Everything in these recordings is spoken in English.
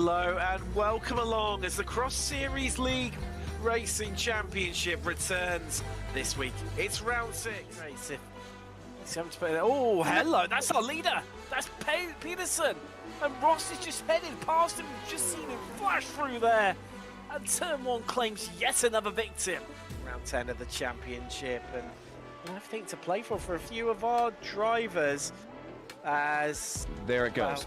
Hello and welcome along as the Cross Series League Racing Championship returns this week. It's round 6. Oh, hello, that's our leader. That's Peterson. And Ross is just headed past him. We've just seen him flash through there. And Turn 1 claims yet another victim. Round 10 of the championship, and everything to play for a few of our drivers. As there it goes.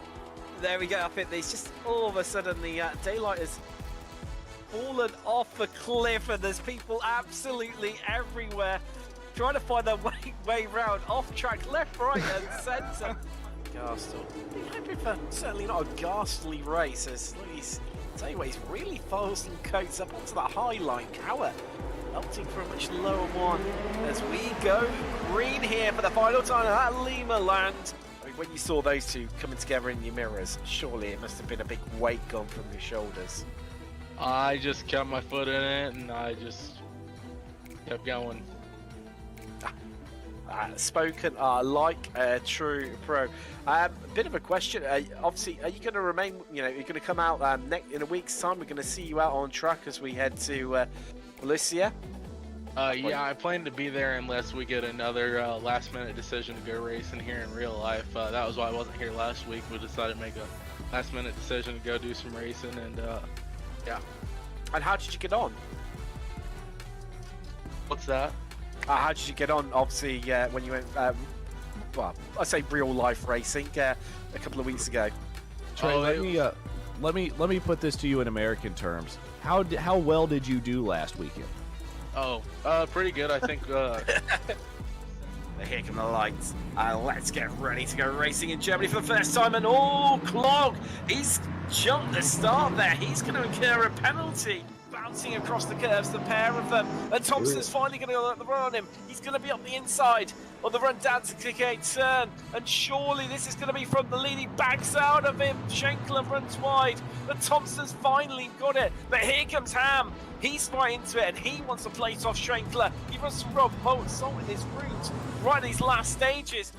There we go. I think there's just all of a sudden the daylight has fallen off the cliff, and there's people absolutely everywhere trying to find their way round, off track, left, right, and centre. Ghastly. Certainly not a ghastly race. As he's, I tell you what, he's really fast and coats up onto that high line. Cower opting for a much lower one as we go green here for the final time at Lima Land. I mean, when you saw those two coming together in your mirrors, surely it must have been a big weight gone from your shoulders. I just kept my foot in it and I just kept going. Spoken like a true pro. Bit of a question. Obviously, are you going to remain? You know, you're going to come out in a week's time. We're going to see you out on track as we head to Valencia. Yeah, I plan to be there unless we get another last-minute decision to go racing here in real life. That was why I wasn't here last week. We decided to make a last-minute decision to go do some racing, and yeah. And how did you get on? What's that? How did you get on? Obviously, when you went, well, I say real-life racing a couple of weeks ago. Trey, let me put this to you in American terms. How well did you do last weekend? Oh, pretty good. I think. Here come the lights. Let's get ready to go racing in Germany for the first time. And oh, Clog, he's jumped the start there. He's going to incur a penalty. Bouncing across the curves, the pair of them. And Thompson's finally going to go the run on him. He's going to be up the inside of the run down to kick a turn. And surely this is going to be from the lead. He backs out of him. Schenkler runs wide. But Thompson's finally got it. But here comes Ham. He's right into it, and he wants to plate off Schenkler. He wants to rob Salt in his route right in these last stages.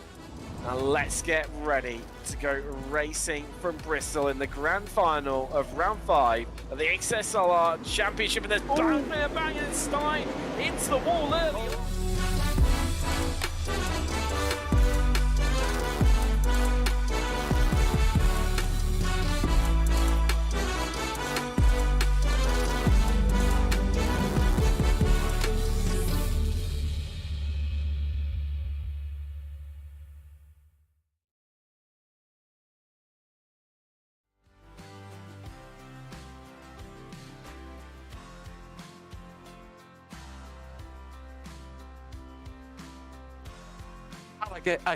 Now let's get ready to go racing from Bristol in the grand final of round 5 of the XSLR Championship. And there's bang and Stein into the wall early.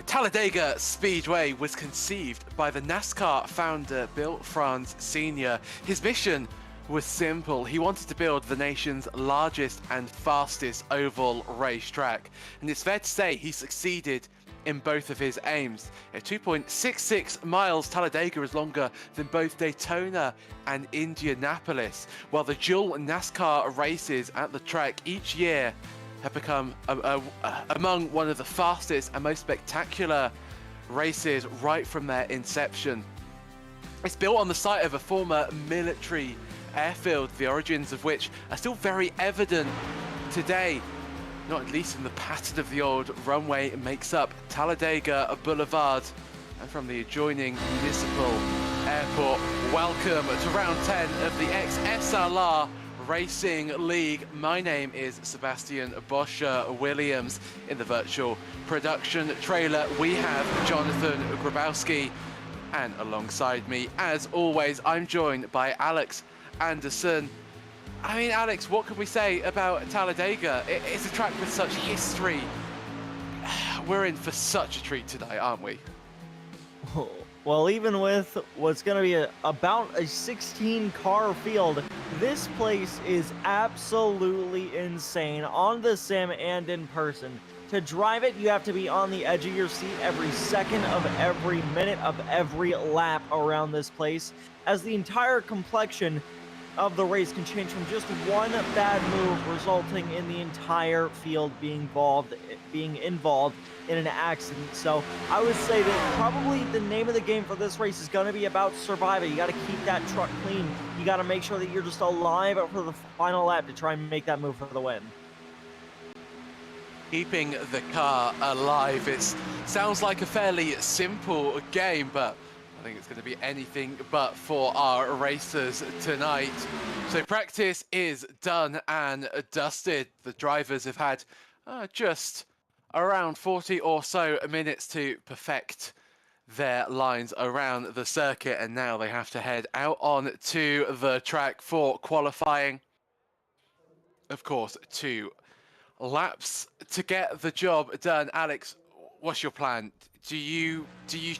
Talladega Speedway was conceived by the NASCAR founder Bill France Sr. His mission was simple. He wanted to build the nation's largest and fastest oval racetrack. And it's fair to say he succeeded in both of his aims. At 2.66 miles, Talladega is longer than both Daytona and Indianapolis, while the dual NASCAR races at the track each year have become among one of the fastest and most spectacular races right from their inception. It's built on the site of a former military airfield, the origins of which are still very evident today, not at least in the pattern of the old runway it makes up Talladega Boulevard. And from the adjoining municipal airport, welcome to round 10 of the XSLR Racing League. My name is Sebastian Bosher-Williams. In the virtual production trailer, we have Jonathan Grabowski, and alongside me, as always, I'm joined by Alex Andersen. I mean, Alex, what can we say about Talladega? It's a track with such history. We're in for such a treat today, aren't we? Well, even with what's going to be about a 16-car field, this place is absolutely insane on the sim and in person. To drive it, you have to be on the edge of your seat every second of every minute of every lap around this place, as the entire complexion of the race can change from just one bad move, resulting in the entire field being involved in an accident. So I would say that probably the name of the game for this race is going to be about surviving. You got to keep that truck clean. You got to make sure that you're just alive for the final lap to try and make that move for the win. Keeping the car alive, it sounds like a fairly simple game, but I think it's going to be anything but for our racers tonight. So practice is done and dusted. The drivers have had just around 40 or so minutes to perfect their lines around the circuit, and now they have to head out on to the track for qualifying. Of course, 2 laps to get the job done. Alex, what's your plan? Do you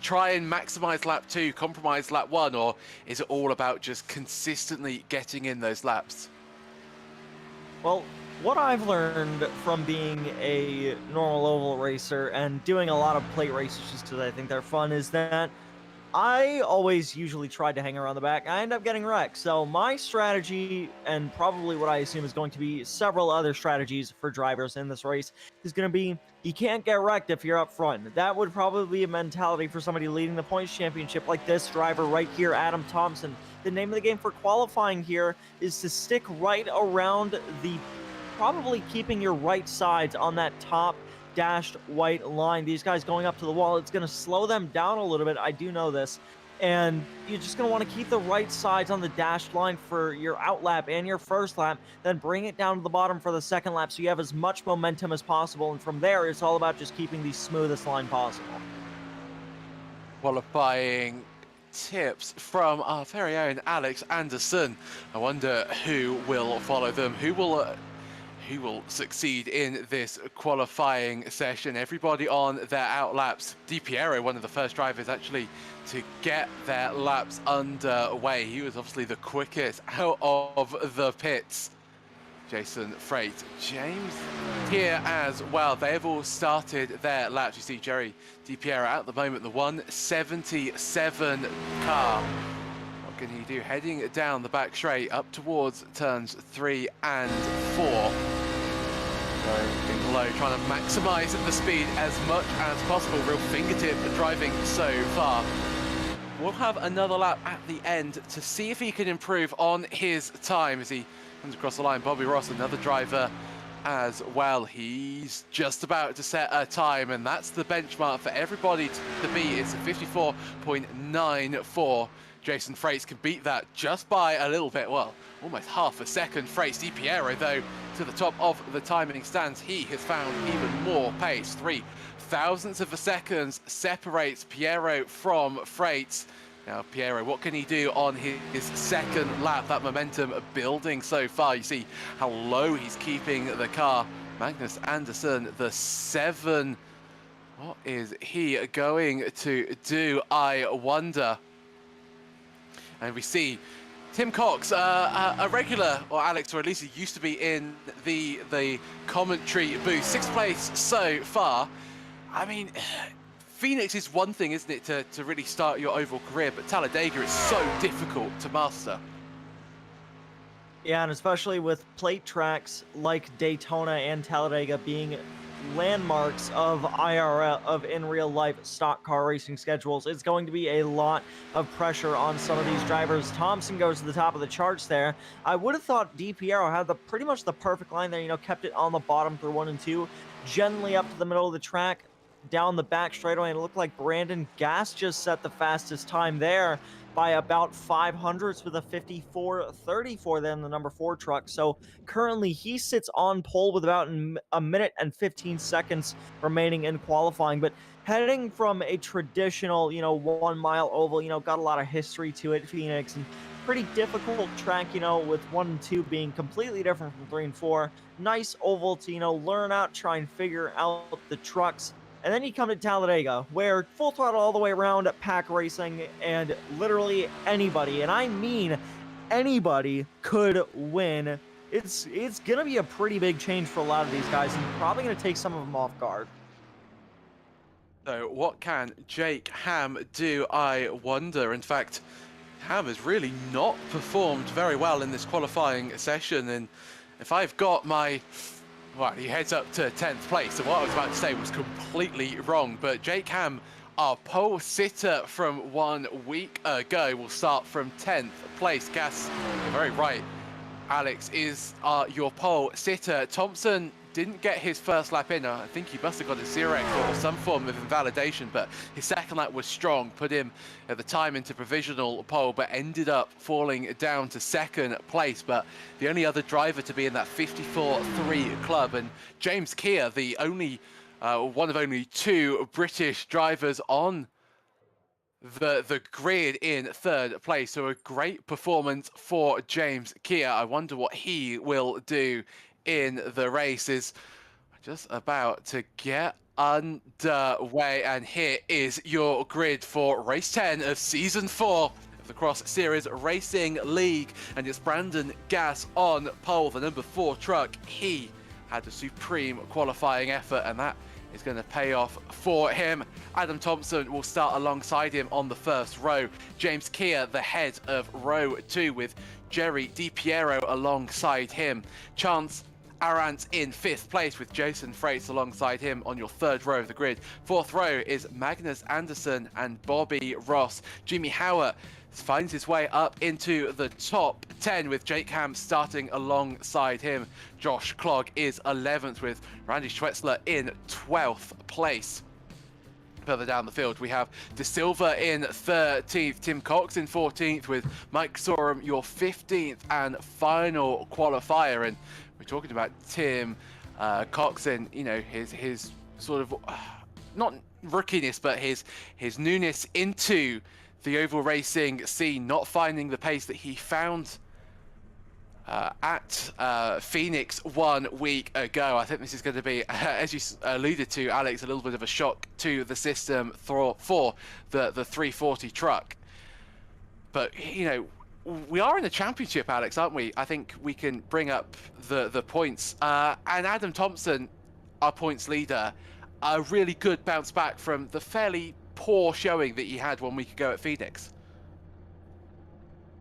try and maximize lap 2, compromise lap 1, or is it all about just consistently getting in those laps? Well, what I've learned from being a normal oval racer and doing a lot of plate races just because I think they're fun is that I always usually try to hang around the back. I end up getting wrecked. So my strategy, and probably what I assume is going to be several other strategies for drivers in this race, is going to be you can't get wrecked if you're up front. That would probably be a mentality for somebody leading the points championship like this driver right here, Adam Thompson. The name of the game for qualifying here is to stick right around the, probably keeping your right sides on that top dashed white line. These guys going up to the wall, it's going to slow them down a little bit. I do know this. And you're just going to want to keep the right sides on the dashed line for your out lap and your first lap, then bring it down to the bottom for the second lap so you have as much momentum as possible. And from there, it's all about just keeping the smoothest line possible. Qualifying tips from our very own Alex Andersen. I wonder who will follow them, who will succeed in this qualifying session. Everybody on their out laps. Di Piero, one of the first drivers actually to get their laps underway. He was obviously the quickest out of the pits. Jason Freight, James here as well. They've all started their laps. You see Jerry Di Piero at the moment, the 177 car. What can he do? Heading down the back straight up towards turns 3 and 4. Going low, trying to maximize the speed as much as possible. Real fingertip driving so far. We'll have another lap at the end to see if he can improve on his time as he comes across the line. Bobby Ross, another driver as well. He's just about to set a time, and that's the benchmark for everybody to beat. It's a 54.94. Jason Freights can beat that just by a little bit, well, almost half a second. Freights, Di Piero, though, to the top of the timing stands. He has found even more pace. 0.003 of a second separates Piero from Freights. Now, Piero, what can he do on his second lap? That momentum building so far. You see how low he's keeping the car. Magnus Andersen, the 7. What is he going to do, I wonder? And we see Tim Cox, a regular, or Alex, or at least he used to be in the commentary booth. 6th place so far. I mean, Phoenix is one thing, isn't it, to really start your oval career, but Talladega is so difficult to master. Yeah, and especially with plate tracks like Daytona and Talladega being landmarks of IRL, of in real life stock car racing schedules, it's going to be a lot of pressure on some of these drivers. Thompson goes to the top of the charts there. I would have thought Di Piero had pretty much the perfect line there, you know, kept it on the bottom through 1 and 2, gently up to the middle of the track, down the back straightaway, and it looked like Brandon Gass just set the fastest time there by about 500ths with a 54.34 then the number 4 truck. So currently he sits on pole with about a minute and 15 seconds remaining in qualifying. But heading from a traditional, you know, 1 mile oval, you know, got a lot of history to it, Phoenix, and pretty difficult track, you know, with 1 and 2 being completely different from 3 and 4. Nice oval to, you know, learn out, try and figure out the trucks. And then you come to Talladega, where full throttle all the way around at pack racing, and literally anybody, and I mean anybody, could win. It's going to be a pretty big change for a lot of these guys, and probably going to take some of them off guard. So what can Jake Ham do, I wonder? In fact, Ham has really not performed very well in this qualifying session, and if I've got my... Well, he heads up to 10th place, so what I was about to say was completely wrong, but Jake Ham, our pole sitter from 1 week ago, will start from 10th place. Gas, you're very right. Alex is your pole sitter. Thompson didn't get his first lap in. I think he must have got a Zurek or some form of invalidation, but his second lap was strong, put him at the time into provisional pole, but ended up falling down to 2nd place. But the only other driver to be in that 54-3 club, and James Keir, the only one of only 2 British drivers on the grid in 3rd place. So a great performance for James Keir. I wonder what he will do in the race. Is just about to get underway, and here is your grid for race 10 of season 4 of the Cross Series Racing League, and it's Brandon Gass on pole, the number 4 truck. He had a supreme qualifying effort, and that is going to pay off for him. Adam Thompson will start alongside him on the 1st row. James Keir, the head of row 2, with Jerry DiPiero alongside him. Chance Arant in 5th place with Jason Freites alongside him on your 3rd row of the grid. 4th row is Magnus Andersen and Bobby Ross. Jimmy Howard finds his way up into the top 10 with Jake Ham starting alongside him. Josh Clogg is 11th with Randy Schwetzler in 12th place. Further down the field, we have De Silva in 13th, Tim Cox in 14th with Mike Sorum, your 15th and final qualifier. And we're talking about Tim Cox and, you know, his sort of, not rookiness, but his newness into the oval racing scene, not finding the pace that he found at Phoenix 1 week ago. I think this is going to be, as you alluded to, Alex, a little bit of a shock to the system for the 340 truck. But, you know, we are in a championship, Alex, aren't we? I think we can bring up the points. And Adam Thompson, our points leader, a really good bounce back from the fairly poor showing that he had 1 week ago at Phoenix.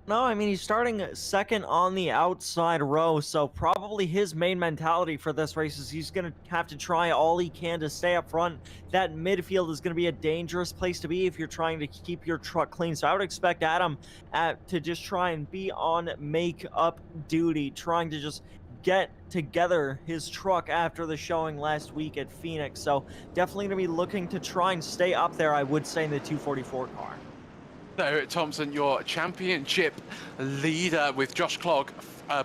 No, I mean, he's starting 2nd on the outside row, so probably his main mentality for this race is he's going to have to try all he can to stay up front. That midfield is going to be a dangerous place to be if you're trying to keep your truck clean. So I would expect Adam to just try and be on make-up duty, trying to just get together his truck after the showing last week at Phoenix. So definitely going to be looking to try and stay up there, I would say, in the 244 car. So Thompson, your championship leader, with Josh Clogg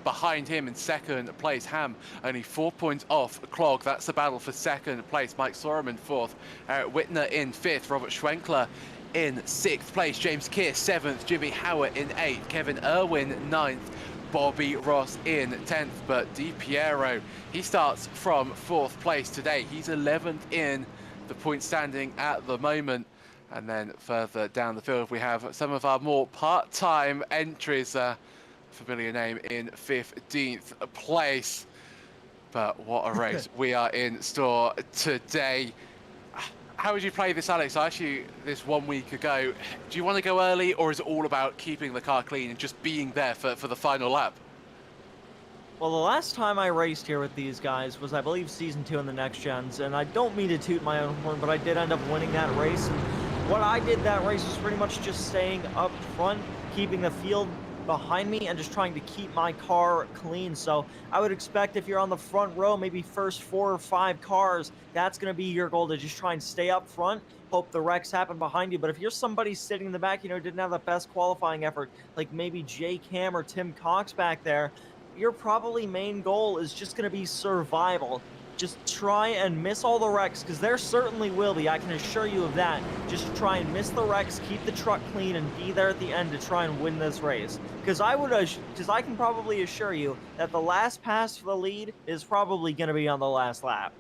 behind him in 2nd place. Ham only 4 points off Clogg. That's the battle for 2nd place. Mike Sorum in 4th. Eric Whitner in 5th. Robert Schwenkler in 6th place. James Keir 7th. Jimmy Howard in 8th. Kevin Irwin 9th. Bobby Ross in 10th. But DiPiero, he starts from 4th place today. He's 11th in the point standing at the moment. And then further down the field, we have some of our more part-time entries. Familiar name in 15th place. But what a race we are in store today. How would you play this, Alex? I asked you this 1 week ago. Do you want to go early, or is it all about keeping the car clean and just being there for the final lap? Well, the last time I raced here with these guys was, I believe, Season 2 in the Next Gens, and I don't mean to toot my own horn, but I did end up winning that race. And what I did that race was pretty much just staying up front, keeping the field behind me, and just trying to keep my car clean. So I would expect if you're on the front row, maybe first 4 or 5 cars, that's going to be your goal, to just try and stay up front, hope the wrecks happen behind you. But if you're somebody sitting in the back, you know, didn't have the best qualifying effort, like maybe Jake Ham or Tim Cox back there, your probably main goal is just going to be survival. Just try and miss all the wrecks, because there certainly will be, I can assure you of that. Just try and miss the wrecks, keep the truck clean, and be there at the end to try and win this race. Because I can probably assure you that the last pass for the lead is probably going to be on the last lap.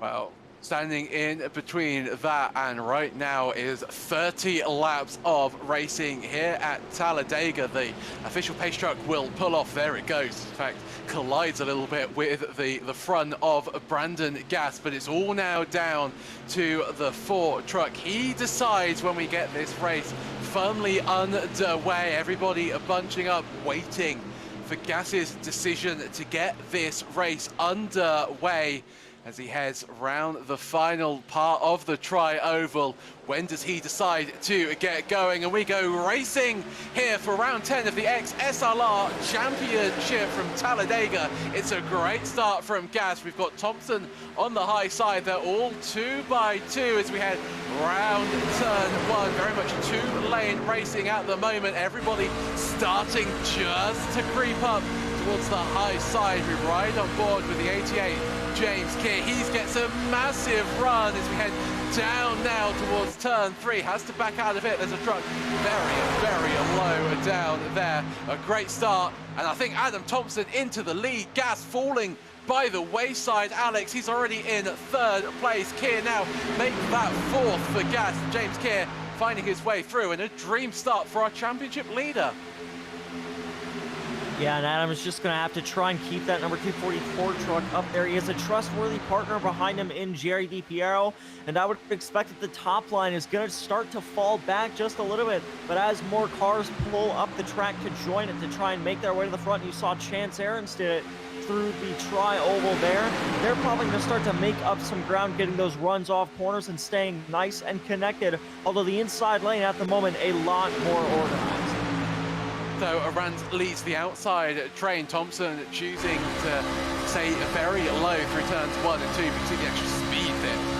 Well, standing in between that and right now is 30 laps of racing here at Talladega. The official pace truck will pull off. There it goes. In fact, collides a little bit with the front of Brandon Gass, but it's all now down to the 4 truck. He decides when we get this race firmly underway. Everybody bunching up, waiting for Gas's decision to get this race underway as he heads round the final part of the tri-oval. When does he decide to get going? And we go racing here for round 10 of the XSLR Championship from Talladega. It's a great start from Gas. We've got Thompson on the high side. They're all 2 by 2 as we head round turn 1. Very much 2-lane racing at the moment. Everybody starting just to creep up towards the high side. We ride on board with the 88 James Keir. He gets a massive run as we head down now towards turn 3. Has to back out of it. There's a truck very low down there. A great start, and I think Adam Thompson into the lead. Gas falling by the wayside. Alex, he's already in 3rd place. Keir now make that 4th for Gas. James Keir finding his way through, and a dream start for our championship leader. Yeah, and Adam's just going to have to try and keep that number 244 truck up there. He has a trustworthy partner behind him in Jerry DiPiero, and I would expect that the top line is going to start to fall back just a little bit. But as more cars pull up the track to join it, to try and make their way to the front, you saw Chance Aarons did it through the tri-oval there. They're probably going to start to make up some ground, getting those runs off corners and staying nice and connected, although the inside lane at the moment a lot more organized. So Arantz leads the outside train. Thompson choosing to stay very low through turns 1 and 2. You can see the extra speed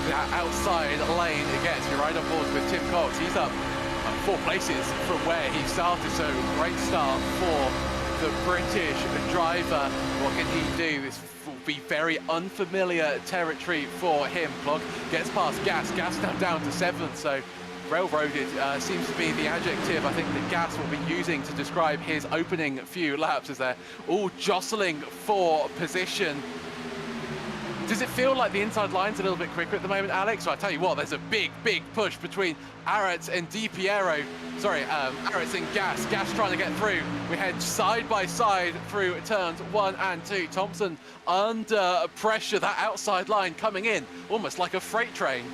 that outside lane gets. You're right on board with Tim Cox. He's up 4 places from where he started. So great start for the British driver. What can he do? This will be very unfamiliar territory for him. Clog gets past Gas. Gas now down to 7th. So railroaded seems to be the adjective I think that Gas will be using to describe his opening few laps as they're all jostling for position. Does it feel like the inside line's a little bit quicker at the moment, Alex? So I tell you what, there's a big push between Arantz and DiPiero. Sorry, Arantz and Gas. Gas trying to get through. We head side by side through turns 1 and 2. Thompson under pressure. That outside line coming in almost like a freight train.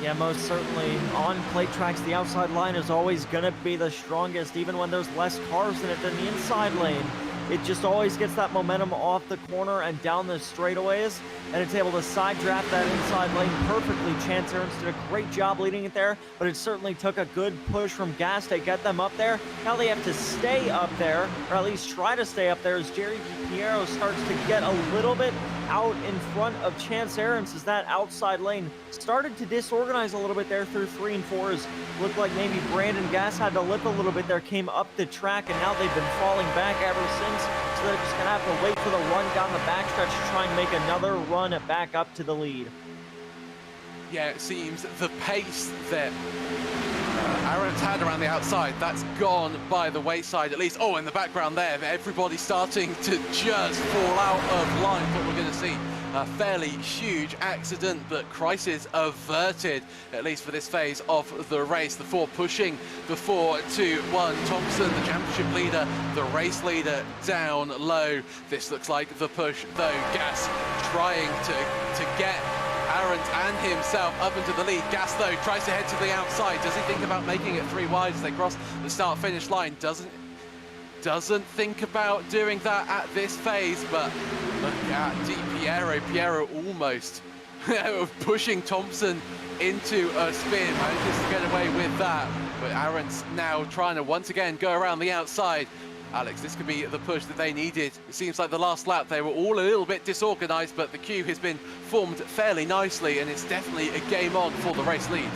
Yeah, most certainly. On plate tracks, the outside line is always going to be the strongest, even when there's less cars in it than the inside lane. It just always gets that momentum off the corner and down the straightaways, and it's able to side draft that inside lane perfectly. Chance Aarons did a great job leading it there, but it certainly took a good push from Gas to get them up there. Now they have to stay up there, or at least try to stay up there, as Jerry DiPiero starts to get a little bit out in front of Chance Aarons as that outside lane started to disorganize a little bit there through 3 and 4s. Looked like maybe Brandon Gas had to lip a little bit there, came up the track, and now they've been falling back ever since. So they're just going to have to wait for the run down the backstretch to try and make another run back up to the lead. Yeah, it seems the pace that Arantz had around the outside, that's gone by the wayside at least. Oh, in the background there, everybody starting to just fall out of line. But we're going to see a fairly huge accident, but crisis averted, at least for this phase of the race. The 4 pushing the 4-2-1. Thompson, the championship leader, the race leader, down low. This looks like the push, though. Gas trying to get Arantz and himself up into the lead. Gas, though, tries to head to the outside. Does he think about making it 3 wide as they cross the start-finish line? Doesn't think about doing that at this phase, but look at DiPiero. Piero almost pushing Thompson into a spin. Manages to get away with that, but Arantz now trying to once again go around the outside. Alex, this could be the push that they needed. It seems like the last lap they were all a little bit disorganized, but the queue has been formed fairly nicely, and it's definitely a game on for the race lead.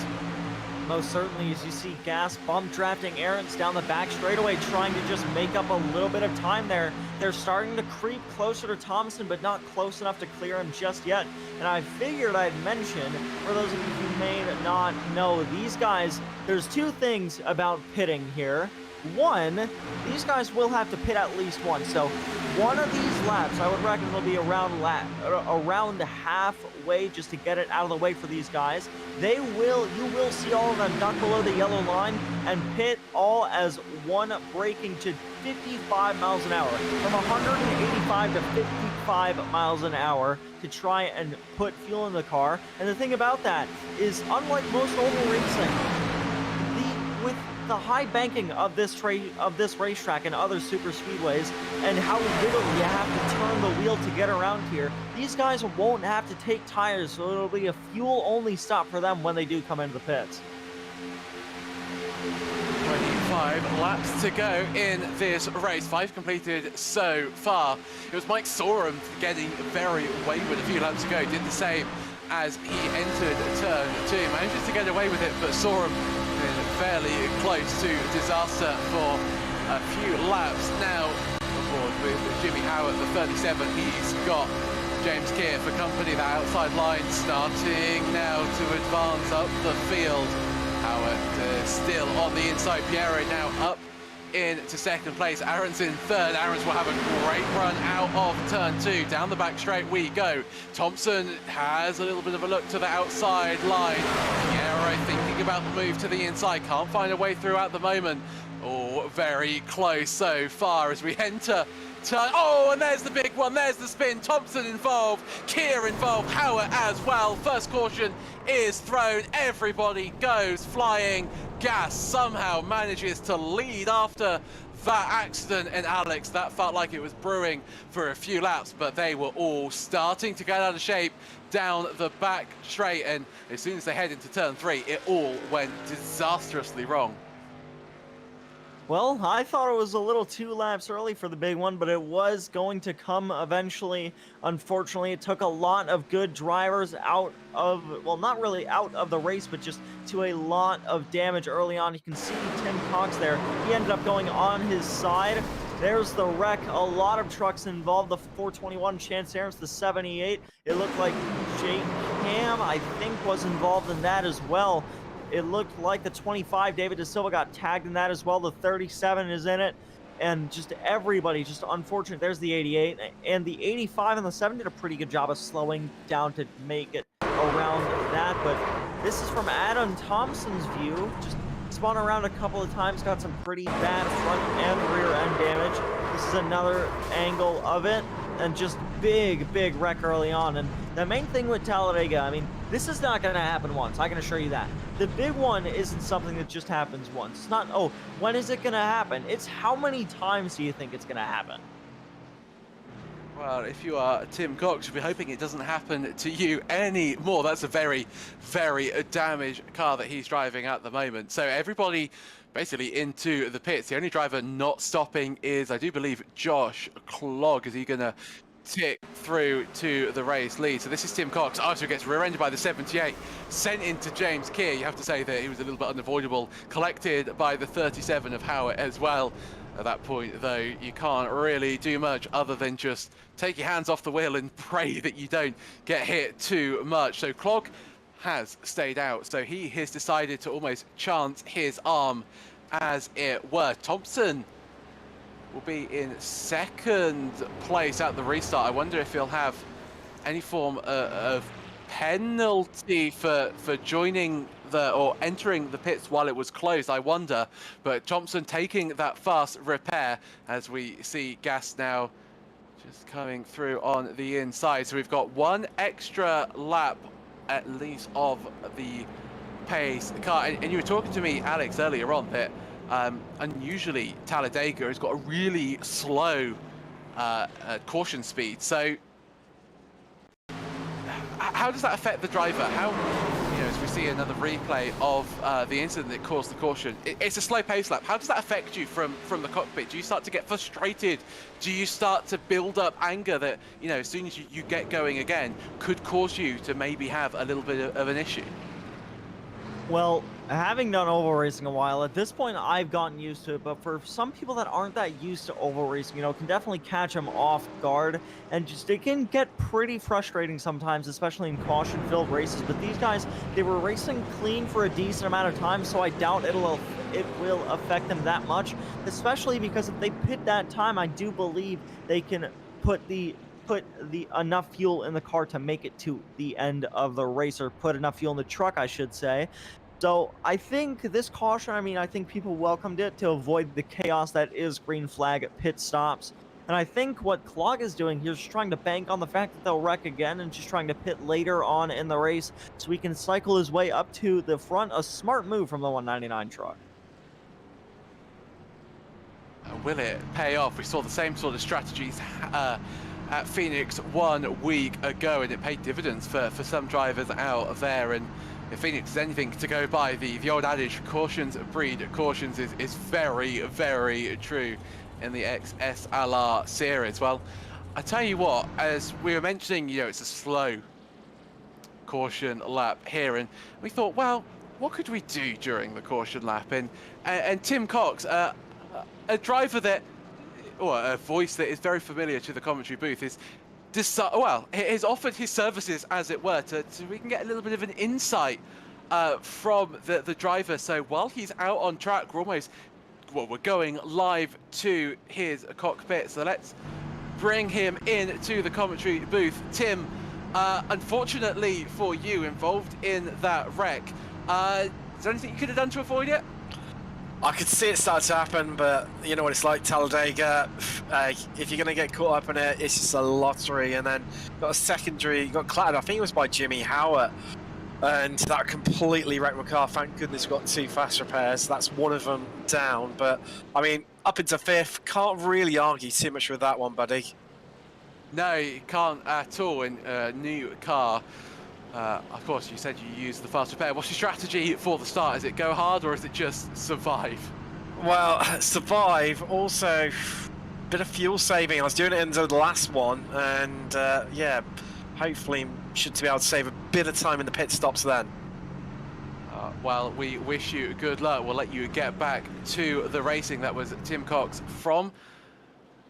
Most certainly, as you see Gas bump drafting Aarons down the back straightaway, trying to just make up a little bit of time there. They're starting to creep closer to Thompson, but not close enough to clear him just yet. And I figured I'd mention, for those of you who may not know, these guys, there's 2 things about pitting here. One, these guys will have to pit at least once. So one of these laps, I would reckon, will be around halfway just to get it out of the way for these guys. You will see all of them duck below the yellow line and pit all as one, braking to 55 miles an hour. From 185 to 55 miles an hour to try and put fuel in the car. And the thing about that is, unlike most oval racing, with the high banking of this racetrack and other super speedways, and how little you have to turn the wheel to get around here, these guys won't have to take tires, so it'll be a fuel-only stop for them when they do come into the pits. 25 laps to go in this race. 5 completed so far. It was Mike Sorum getting very wayward a few laps ago. Did the same as he entered turn 2. Manages to get away with it, but Sorum fairly close to disaster for a few laps. Now aboard with Jimmy Howard, the 37. He's got James Keir for company. The outside line starting now to advance up the field. Howard still on the inside. Piero now up into second place. Andersen third. Andersen will have a great run out of turn 2. Down the back straight we go. Thompson has a little bit of a look to the outside line. Piero thinking about the move to the inside. Can't find a way through at the moment. Oh, very close so far as we enter turn. Oh, and there's the big one. There's the spin. Thompson involved. Keir involved. Howard as well. First caution is thrown. Everybody goes flying. Gas somehow manages to lead after that accident. And Alex, that felt like it was brewing for a few laps, but they were all starting to get out of shape down the back straight. And as soon as they head into turn 3, it all went disastrously wrong. Well, I thought it was a little 2 laps early for the big one, but it was going to come eventually. Unfortunately, it took a lot of good drivers out of, well, not really out of the race, but just to a lot of damage early on. You can see Tim Cox there. He ended up going on his side. There's the wreck. A lot of trucks involved. The 421 Chance Aarons, the 78. It looked like Jake Cam, I think, was involved in that as well. It looked like the 25, David De Silva, got tagged in that as well. The 37 is in it. And just everybody, just unfortunate. There's the 88. And the 85 and the 7 did a pretty good job of slowing down to make it around that. But this is from Adam Thompson's view. Just spun around a couple of times, got some pretty bad front and rear end damage. This is another angle of it. And just big wreck early on. And the main thing with Talladega, I mean, this is not going to happen once. I can assure you that. The big one isn't something that just happens once. It's not, oh, when is it going to happen? It's how many times do you think it's going to happen? Well, if you are Tim Cox, you'll be hoping it doesn't happen to you anymore. That's a very damaged car that he's driving at the moment. So everybody basically into the pits. The only driver not stopping is, I do believe, Josh Clogg. Is he going to tick through to the race lead? So this is Tim Cox. Archer gets rear-ended by the 78, sent into James Keir. You have to say that he was a little bit unavoidable. Collected by the 37 of Howard as well. At that point, though, you can't really do much other than just take your hands off the wheel and pray that you don't get hit too much. So Clogg has stayed out, so he has decided to almost chance his arm, as it were. Thompson will be in second place at the restart. I wonder if he'll have any form of penalty for joining or entering the pits while it was closed, I wonder. But Thompson taking that fast repair, as we see Gas now just coming through on the inside. So we've got one extra lap at least of the pace car. And you were talking to me, Alex, earlier on that unusually Talladega has got a really slow caution speed. So how does that affect the driver? How, you know, as we see another replay of the incident that caused the caution, it's a slow pace lap. How does that affect you from the cockpit? Do you start to get frustrated? Do you start to build up anger that, you know, as soon as you get going again, could cause you to maybe have a little bit of an issue? Well, having done oval racing a while, at this point I've gotten used to it, but for some people that aren't that used to oval racing, you know, can definitely catch them off guard, and just it can get pretty frustrating sometimes, especially in caution-filled races. But these guys, they were racing clean for a decent amount of time, so I doubt it will affect them that much, especially because if they pit that time, I do believe they can put enough fuel in the car to make it to the end of the race, or put enough fuel in the truck, I should say. So I think this caution, I mean, I think people welcomed it to avoid the chaos that is green flag pit stops. And I think what Clogg is doing here is trying to bank on the fact that they'll wreck again and just trying to pit later on in the race so he can cycle his way up to the front. A smart move from the 199 truck. And will it pay off? We saw the same sort of strategies at Phoenix 1 week ago, and it paid dividends for some drivers out there. And if Phoenix is anything to go by, the old adage, cautions breed cautions, is very, very true in the XSLR series. Well, I tell you what, as we were mentioning, you know, it's a slow caution lap here, and we thought, well, what could we do during the caution lap? And Tim Cox, a driver that, or a voice that is very familiar to the commentary booth, has offered his services, as it were, to we can get a little bit of an insight from the driver. So while he's out on track, we're going live to his cockpit. So let's bring him in to the commentary booth. Tim, unfortunately for you, involved in that wreck, is there anything you could have done to avoid it? I could see it start to happen, but you know what it's like, Talladega. If you're going to get caught up in it, it's just a lottery. And then got a secondary, got clattered, I think it was by Jimmy Howard, and that completely wrecked my car. Thank goodness we got 2 fast repairs. That's one of them down. But, I mean, up into 5th, can't really argue too much with that one, buddy. No, you can't at all in a new car. Of course, you said you use the fast repair. What's your strategy for the start? Is it go hard, or is it just survive? Well, survive. Also, bit of fuel saving. I was doing it into the last one, and yeah, hopefully should be able to save a bit of time in the pit stops then. Well, we wish you good luck. We'll let you get back to the racing. That was Tim Cox from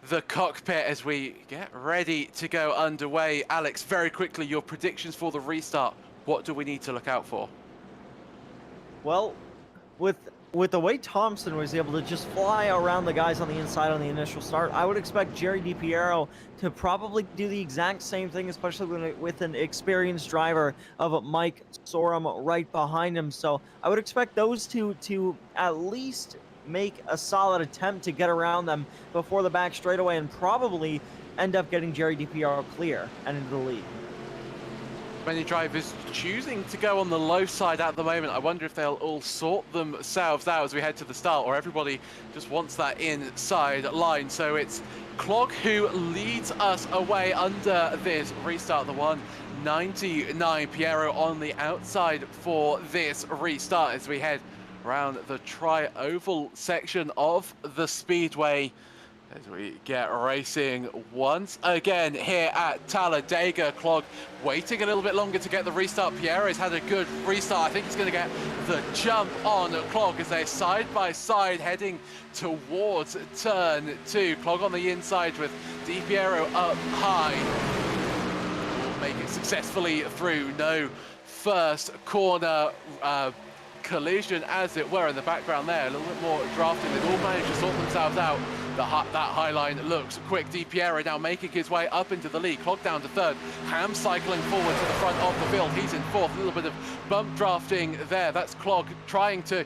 the cockpit as we get ready to go underway. Alex, very quickly, your predictions for the restart. What do we need to look out for? Well, with the way Thompson was able to just fly around the guys on the inside on the initial start, I would expect Jerry DiPiero to probably do the exact same thing, especially with an experienced driver of Mike Sorum right behind him. So I would expect those two to at least make a solid attempt to get around them before the back straightaway, and probably end up getting Jerry DiPiero clear and into the lead. Many drivers choosing to go on the low side at the moment. I wonder if they'll all sort themselves out as we head to the start, or everybody just wants that inside line. So it's Clog who leads us away under this restart, the 199. Piero on the outside for this restart as we head around the tri-oval section of the speedway as we get racing once again here at Talladega. Clog waiting a little bit longer to get the restart. Piero's had a good restart. I think he's going to get the jump on Clog as they're side by side heading towards turn 2. Clog on the inside with DiPiero up high. Will make it successfully through. No first corner collision, as it were, in the background there. A little bit more drafting. They've all managed to sort themselves out. That high line looks quick. DiPiero now making his way up into the lead. Clog down to 3rd. Ham cycling forward to the front of the field. He's in 4th. A little bit of bump drafting there. That's Clog trying to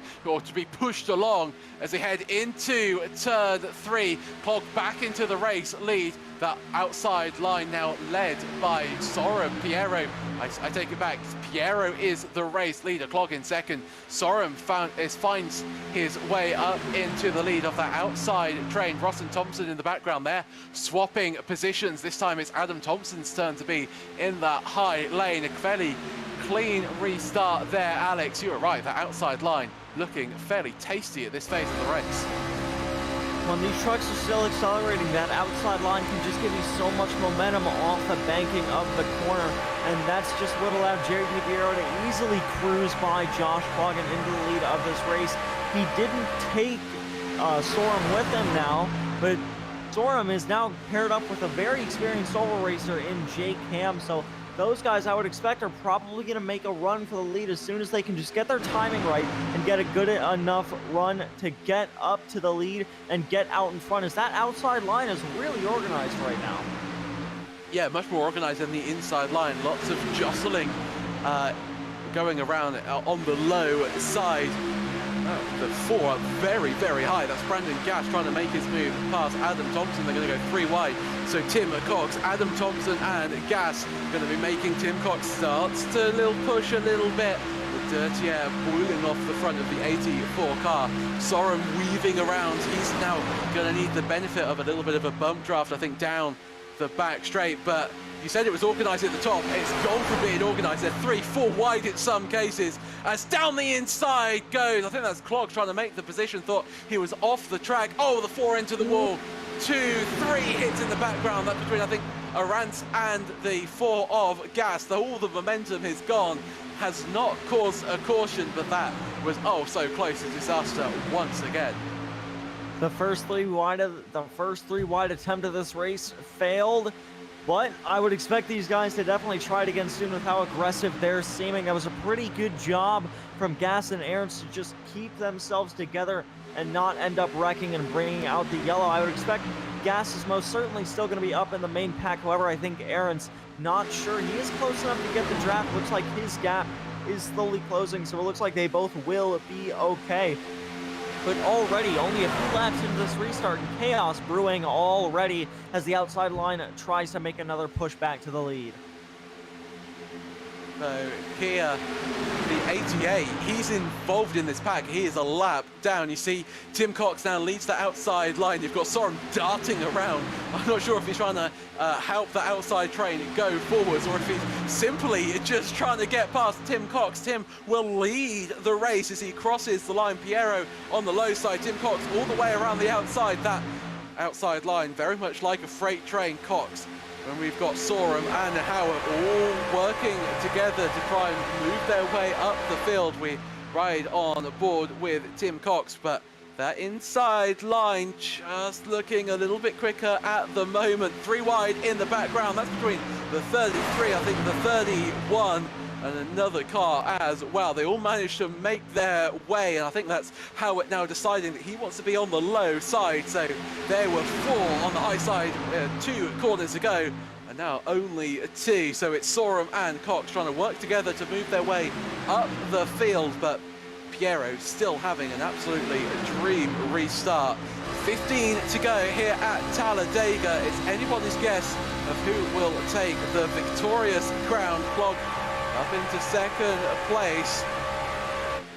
be pushed along as they head into turn 3. Clog back into the race lead. That outside line now led by Sorum. Piero, I take it back. Piero is the race leader. Clog in 2nd. Sorum finds his way up into the lead of that outside train. Ross and Thompson in the background there, swapping positions. This time it's Adam Thompson's turn to be in that high lane. A fairly clean restart there, Alex. You were right, that outside line looking fairly tasty at this phase of the race. When these trucks are still accelerating, that outside line can just give you so much momentum off the banking of the corner, and that's just what allowed Jerry DiPiero to easily cruise by Josh Clog and into the lead of this race. He didn't take Sorum with him now, but Sorum is now paired up with a very experienced oval racer in Jake Ham, so those guys I would expect are probably going to make a run for the lead as soon as they can just get their timing right and get a good enough run to get up to the lead and get out in front, as that outside line is really organized right now. Yeah, much more organized than the inside line. Lots of jostling going around on the low side. The 4 up very, very high. That's Brandon Gash trying to make his move past Adam Thompson. They're going to go 3 wide. So Tim Cox, Adam Thompson and Gash going to be making Tim Cox starts to push a little bit. dirty air boiling off the front of the 84 car. Sorum weaving around. He's now going to need the benefit of a little bit of a bump draft, I think, down the back straight. But you said it was organised at the top. It's gone from being organised. They're 3-4 wide in some cases. As down the inside goes. I think that's Clog trying to make the position. Thought he was off the track. Oh, the 4 into the wall. 2, 3 hits in the background. That's between, I think, Arantz and the 4 of Gas. All the momentum is gone. Has not caused a caution, but that was oh so close to disaster once again. The first three wide attempt of this race failed, but I would expect these guys to definitely try it again soon with how aggressive they're seeming. That was a pretty good job from Gas and Aaron's to just keep themselves together and not end up wrecking and bringing out the yellow. I would expect Gas is most certainly still going to be up in the main pack. However, I think Aaron's not sure. He is close enough to get the draft. Looks like his gap is slowly closing, so it looks like they both will be okay. But already, only a few laps into this restart, and chaos brewing already as the outside line tries to make another push back to the lead. So here, the 88, he's involved in this pack. He is a lap down. You see Tim Cox now leads the outside line. You've got Sorum darting around. I'm not sure if he's trying to help the outside train go forwards or if he's simply just trying to get past Tim Cox. Tim will lead the race as he crosses the line. Piero on the low side. Tim Cox all the way around the outside. That outside line, very much like a freight train. Cox. And we've got Sorum and Howard all working together to try and move their way up the field. We ride on board with Tim Cox, but that inside line just looking a little bit quicker at the moment. 3 wide in the background. That's between the 33, I think the 31, and another car as well. They all managed to make their way, and I think that's Howard now deciding that he wants to be on the low side. So there were 4 on the high side, 2 corners to go, and now only 2. So it's Sorum and Cox trying to work together to move their way up the field, but Piero still having an absolutely dream restart. 15 to go here at Talladega. It's anybody's guess of who will take the victorious crown. Clog up into second place.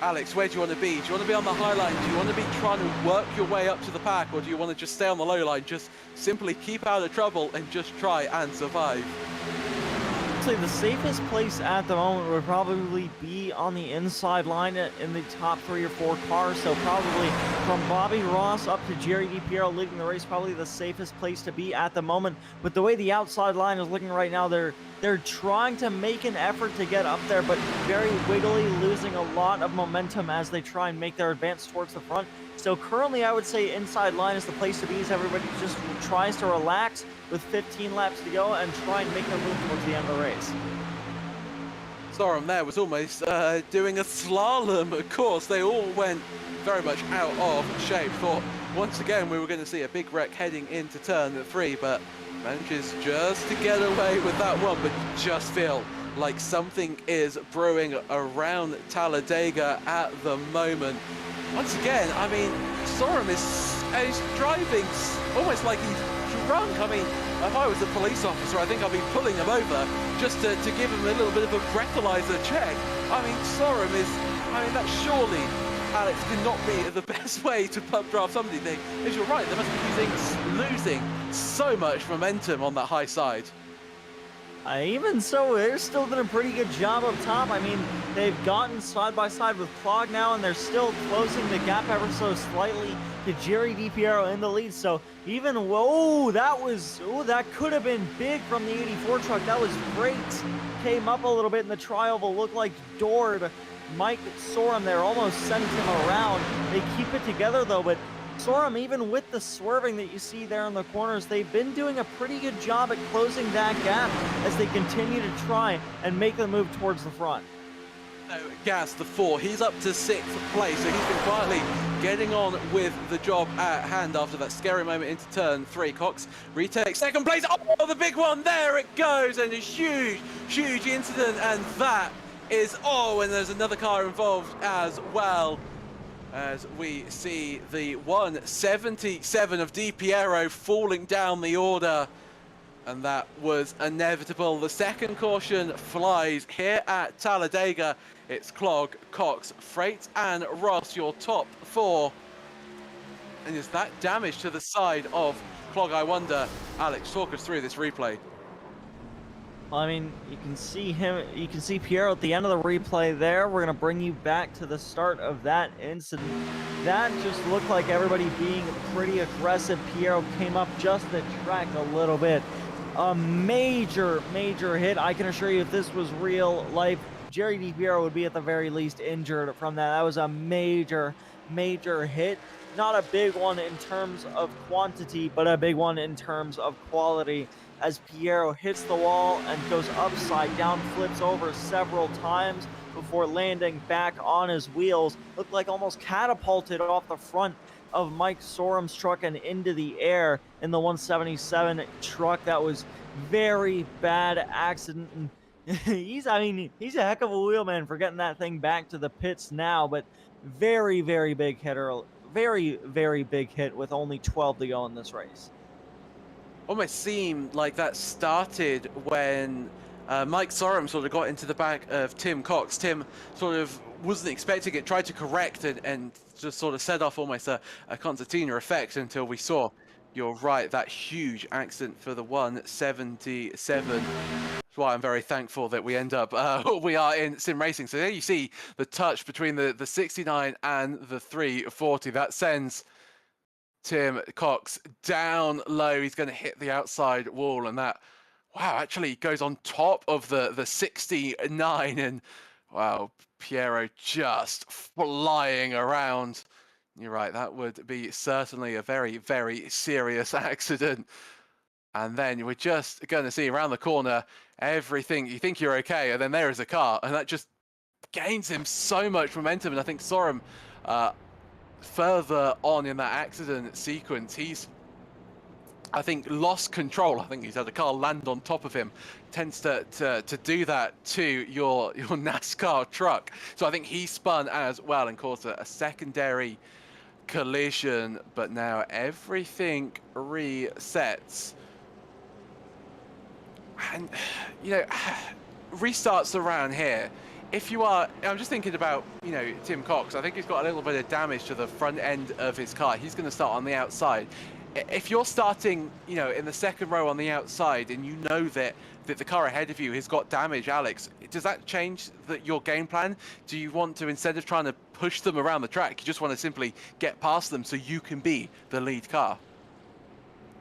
Alex, where do you want to be? Do you want to be on the high line? Do you want to be trying to work your way up to the pack? Or do you want to just stay on the low line? Just simply keep out of trouble and just try and survive. Actually, the safest place at the moment would probably be on the inside line in the top 3 or 4 cars. So probably from Bobby Ross up to Jerry DiPiero leading the race, probably the safest place to be at the moment. But the way the outside line is looking right now, they're trying to make an effort to get up there, but very wiggly, losing a lot of momentum as they try and make their advance towards the front. So currently, I would say inside line is the place to be as everybody just tries to relax with 15 laps to go and try and make their move towards the end of the race. Sorum there was almost doing a slalom, of course. They all went very much out of shape. Thought once again we were going to see a big wreck heading into turn 3, but manages just to get away with that one. But just feel like something is brewing around Talladega at the moment. Once again, I mean, Sorum is driving almost like he's drunk. I mean, if I was a police officer, I think I'd be pulling him over just to give him a little bit of a breathalyzer check. I mean, Sorum is, I mean, that surely, Alex, cannot be the best way to pub draft somebody. As you're right, they must be losing so much momentum on that high side. Even so, they're still doing a pretty good job up top. I mean, they've gotten side by side with Clog now, and they're still closing the gap ever so slightly to Jerry DiPiero in the lead. So even, whoa, that could have been big from the 84 truck. That was great. Came up a little bit in the tri-oval, looked like doored Mike Sorum there, almost sent him around. They keep it together though, but Sorum, even with the swerving that you see there in the corners, they've been doing a pretty good job at closing that gap as they continue to try and make the move towards the front. Gas, the 4, he's up to 6th place, so he's been quietly getting on with the job at hand after that scary moment into turn 3. Cox retakes 2nd place. Oh, the big one, there it goes, and a huge incident, and that is, and there's another car involved as well. As we see the 177 of DiPiero falling down the order. And that was inevitable. The second caution flies here at Talladega. It's Clog, Cox, Freight and Ross, your top four. And is that damage to the side of Clog, I wonder? Alex, talk us through this replay. I mean, you can see him, you can see Piero at the end of the replay there. We're going to bring you back to the start of that incident. That just looked like everybody being pretty aggressive. Piero came up just the track a little bit. A major hit. I can assure you if this was real life, Jerry DiPiero would be at the very least injured from that. That was a major hit. Not a big one in terms of quantity, but a big one in terms of quality, as Piero hits the wall and goes upside down, flips over several times before landing back on his wheels. Looked like almost catapulted off the front of Mike Sorum's truck and into the air in the 177 truck. That was very bad accident. And he's a heck of a wheelman for getting that thing back to the pits now, but very big hitter. Very big hit with only 12 to go in this race. Almost seemed like that started when Mike Sorum sort of got into the back of Tim Cox. Tim sort of wasn't expecting it, tried to correct and just sort of set off almost a concertina effect until we saw, you're right, that huge accident for the 177. That's why I'm very thankful that we end up, we are in sim racing. So there you see the touch between the 69 and the 340. That sends Tim Cox down low. He's going to hit the outside wall, and that, wow, actually goes on top of the 69. And wow, Piero just flying around. You're right, that would be certainly a very serious accident. And then we're just going to see around the corner everything. You think you're okay, and then there is a car, and that just gains him so much momentum. And I think Sorum, further on in that accident sequence, he's, I think, lost control. I think he's had a car land on top of him. Tends to do that to your NASCAR truck. So I think he spun as well and caused a secondary collision. But now everything resets. And, you know, restarts around here. If you are, I'm just thinking about, you know, Tim Cox. I think he's got a little bit of damage to the front end of his car. He's going to start on the outside. If you're starting, you know, in the second row on the outside, and you know that the car ahead of you has got damage, Alex, does that change your game plan? Do you want to, instead of trying to push them around the track, you just want to simply get past them so you can be the lead car?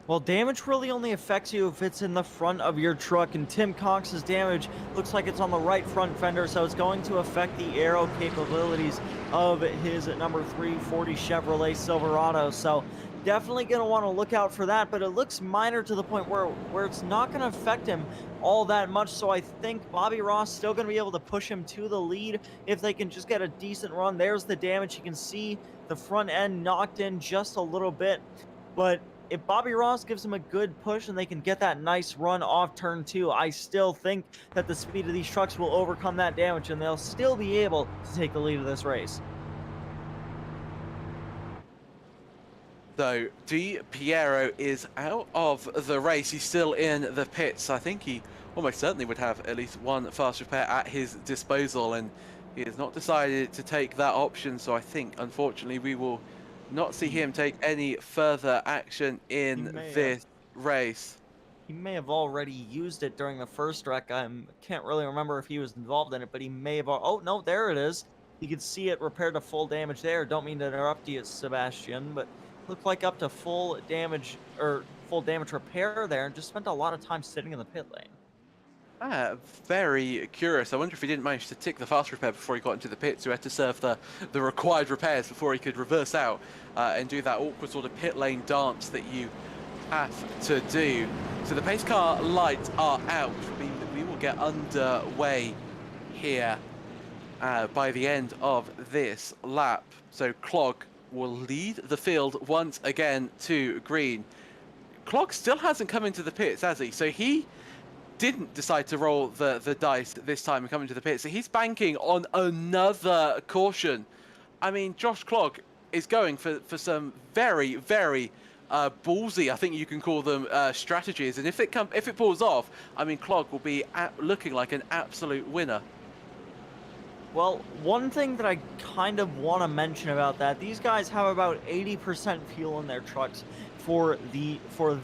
Well, damage really only affects you if it's in the front of your truck, and Tim Cox's damage looks like it's on the right front fender, so it's going to affect the aero capabilities of his number 340 Chevrolet Silverado. So definitely going to want to look out for that, but it looks minor to the point where it's not going to affect him all that much. So I think Bobby Ross still going to be able to push him to the lead if they can just get a decent run. There's the damage. You can see the front end knocked in just a little bit, but if Bobby Ross gives him a good push and they can get that nice run off turn 2, I still think that the speed of these trucks will overcome that damage and they'll still be able to take the lead of this race. So Di Piero is out of the race. He's still in the pits. I think he almost certainly would have at least one fast repair at his disposal, and he has not decided to take that option. So I think, unfortunately, we will not see him take any further action in this race. He may have already used it during the first wreck. I can't really remember if he was involved in it, but he may have. Oh, no, there it is. You can see it repaired to full damage there. Don't mean to interrupt you, Sebastian, but looked like up to full damage repair there, and just spent a lot of time sitting in the pit lane. Very curious. I wonder if he didn't manage to tick the fast repair before he got into the pits, so he had to serve the required repairs before he could reverse out and do that awkward sort of pit lane dance that you have to do. So the pace car lights are out, which means that we will get underway here by the end of this lap. So Clog will lead the field once again to green. Clog still hasn't come into the pits, has he? So he didn't decide to roll the dice this time and come into the pit, so he's banking on another caution. I mean, Josh Clog is going for some very ballsy, I think you can call them, strategies. And if it pulls off, I mean, Clog will be looking like an absolute winner. Well, one thing that I kind of want to mention about that, these guys have about 80% fuel in their trucks for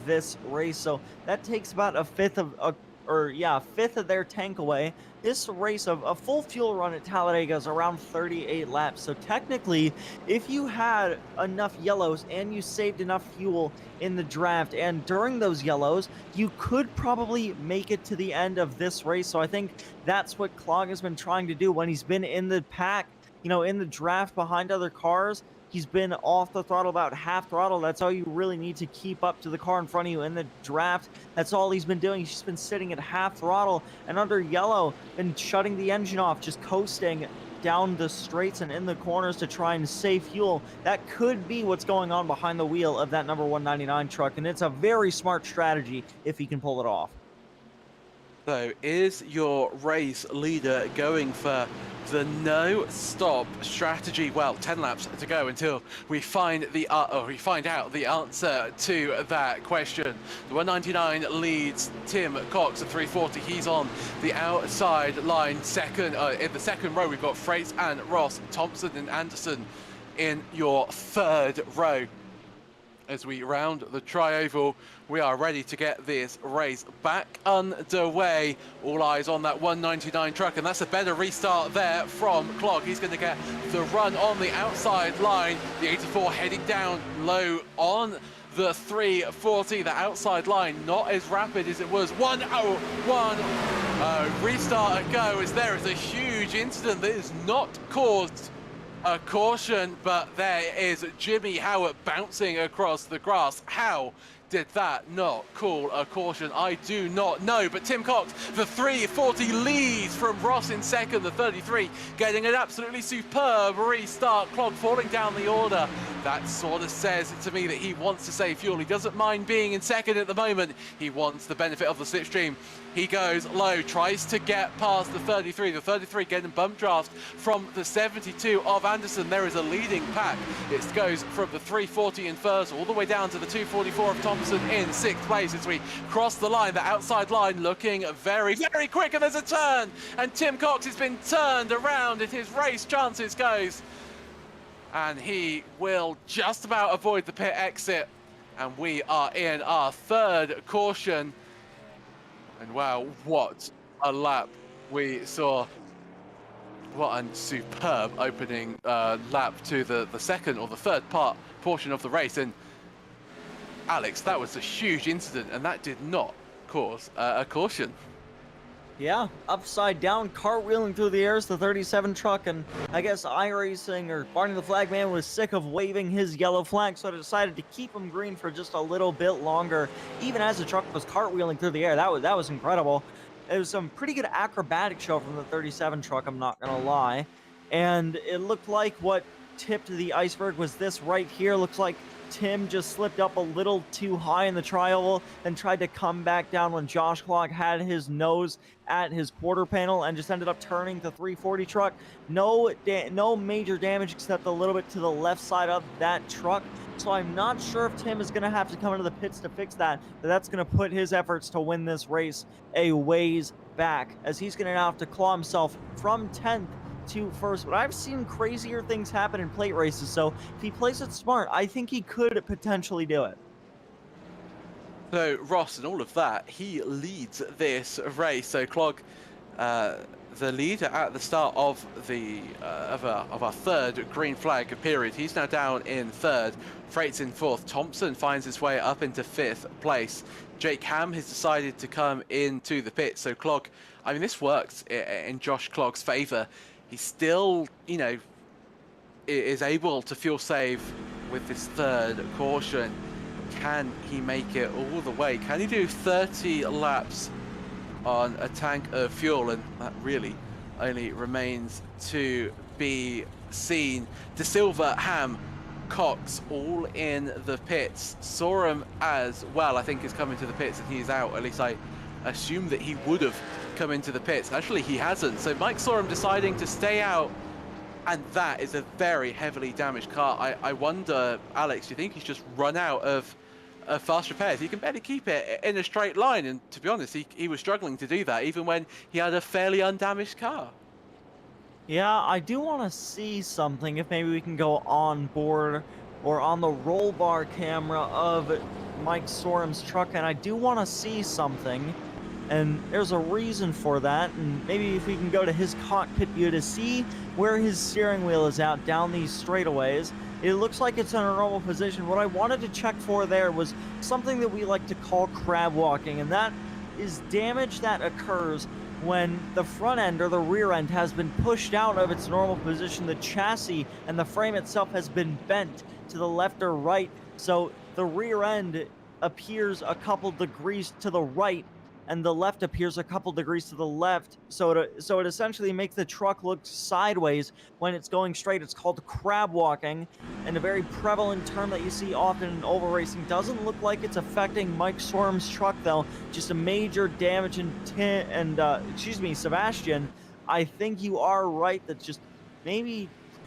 this race, so that takes about a fifth of their tank away. This race of a full fuel run at Talladega is around 38 laps. So technically, if you had enough yellows and you saved enough fuel in the draft and during those yellows, you could probably make it to the end of this race. So I think that's what Clog has been trying to do when he's been in the pack, in the draft behind other cars. He's been off the throttle, about half throttle. That's all you really need to keep up to the car in front of you in the draft. That's all he's been doing. He's just been sitting at half throttle and under yellow and shutting the engine off, just coasting down the straights and in the corners to try and save fuel. That could be what's going on behind the wheel of that number 199 truck, and it's a very smart strategy if he can pull it off. So is your race leader going for the no-stop strategy? Well, 10 laps to go until we find out the answer to that question. The 199 leads Tim Cox at 340. He's on the outside line. Second in the second row, we've got Freights and Ross, Thompson and Andersen in your third row. As we round the tri-oval, we are ready to get this race back underway. All eyes on that 199 truck, and that's a better restart there from Clog. He's going to get the run on the outside line. The 84 heading down low on the 340. The outside line not as rapid as it was. 1-0-1. Restart and go, as there is a huge incident that is not caused a caution, but there is Jimmy Howard bouncing across the grass. How did that not call a caution? I do not know, but Tim Cox, the 340 leads from Ross in second, the 33 getting an absolutely superb restart. Clog falling down the order. That sort of says to me that he wants to save fuel. He doesn't mind being in second at the moment. He wants the benefit of the slipstream. He goes low, tries to get past the 33. The 33 getting bump draft from the 72 of Andersen. There is a leading pack. It goes from the 340 in first all the way down to the 244 of Thompson in sixth place as we cross the line. The outside line looking very, very quick, and there's a turn. And Tim Cox has been turned around at his race chances goes. And he will just about avoid the pit exit. And we are in our third caution. And wow, what a lap we saw. What a superb opening lap to the second or the third portion of the race. And Alex, that was a huge incident, and that did not cause a caution. Yeah, upside down, cartwheeling through the air is the 37 truck, and I guess iRacing or Barney the Flag Man was sick of waving his yellow flag, so I decided to keep him green for just a little bit longer, even as the truck was cartwheeling through the air. That was incredible. It was some pretty good acrobatic show from the 37 truck, I'm not gonna lie. And it looked like what tipped the iceberg was this right here. Looks like Tim just slipped up a little too high in the tri-oval and tried to come back down when Josh Clog had his nose at his quarter panel and just ended up turning the 340 truck. No major damage except a little bit to the left side of that truck. So I'm not sure if Tim is going to have to come into the pits to fix that, but that's going to put his efforts to win this race a ways back, as he's going to have to claw himself from 10th to first. But I've seen crazier things happen in plate races, so if he plays it smart, I think he could potentially do it. So Ross and all of that, he leads this race. So Clog, the leader at the start of the of our third green flag period, he's now down in third. Freight's in fourth. Thompson finds his way up into fifth place. Jake Ham has decided to come into the pit. So Clog, I mean, this works in Josh Clog's favor. He still, you know, is able to fuel save with this third caution. Can he make it all the way? Can he do 30 laps on a tank of fuel? And that really only remains to be seen. De Silva, Ham, Cox, all in the pits. Sorum as well, I think, is coming to the pits, and he's out. At least I assume that he would have come into the pits. Actually, he hasn't. So Mike Sorum deciding to stay out, and that is a very heavily damaged car. I wonder, Alex, do you think he's just run out of fast repairs. He can barely keep it in a straight line, and to be honest, he was struggling to do that even when he had a fairly undamaged car. Yeah, I do want to see something, if maybe we can go on board or on the roll bar camera of Mike Sorum's truck, and I do want to see something, and there's a reason for that, and maybe if we can go to his cockpit view to see where his steering wheel is out down these straightaways. It looks like it's in a normal position. What I wanted to check for there was something that we like to call crab walking, and that is damage that occurs when the front end or the rear end has been pushed out of its normal position. The chassis and the frame itself has been bent to the left or right, so the rear end appears a couple degrees to the right and the left appears a couple degrees to the left, so it essentially makes the truck look sideways when it's going straight. It's called crab walking, and a very prevalent term that you see often in oval racing. Doesn't look like it's affecting Mike Sorum's truck though, just a major damage in Sebastian, I think you are right, that's just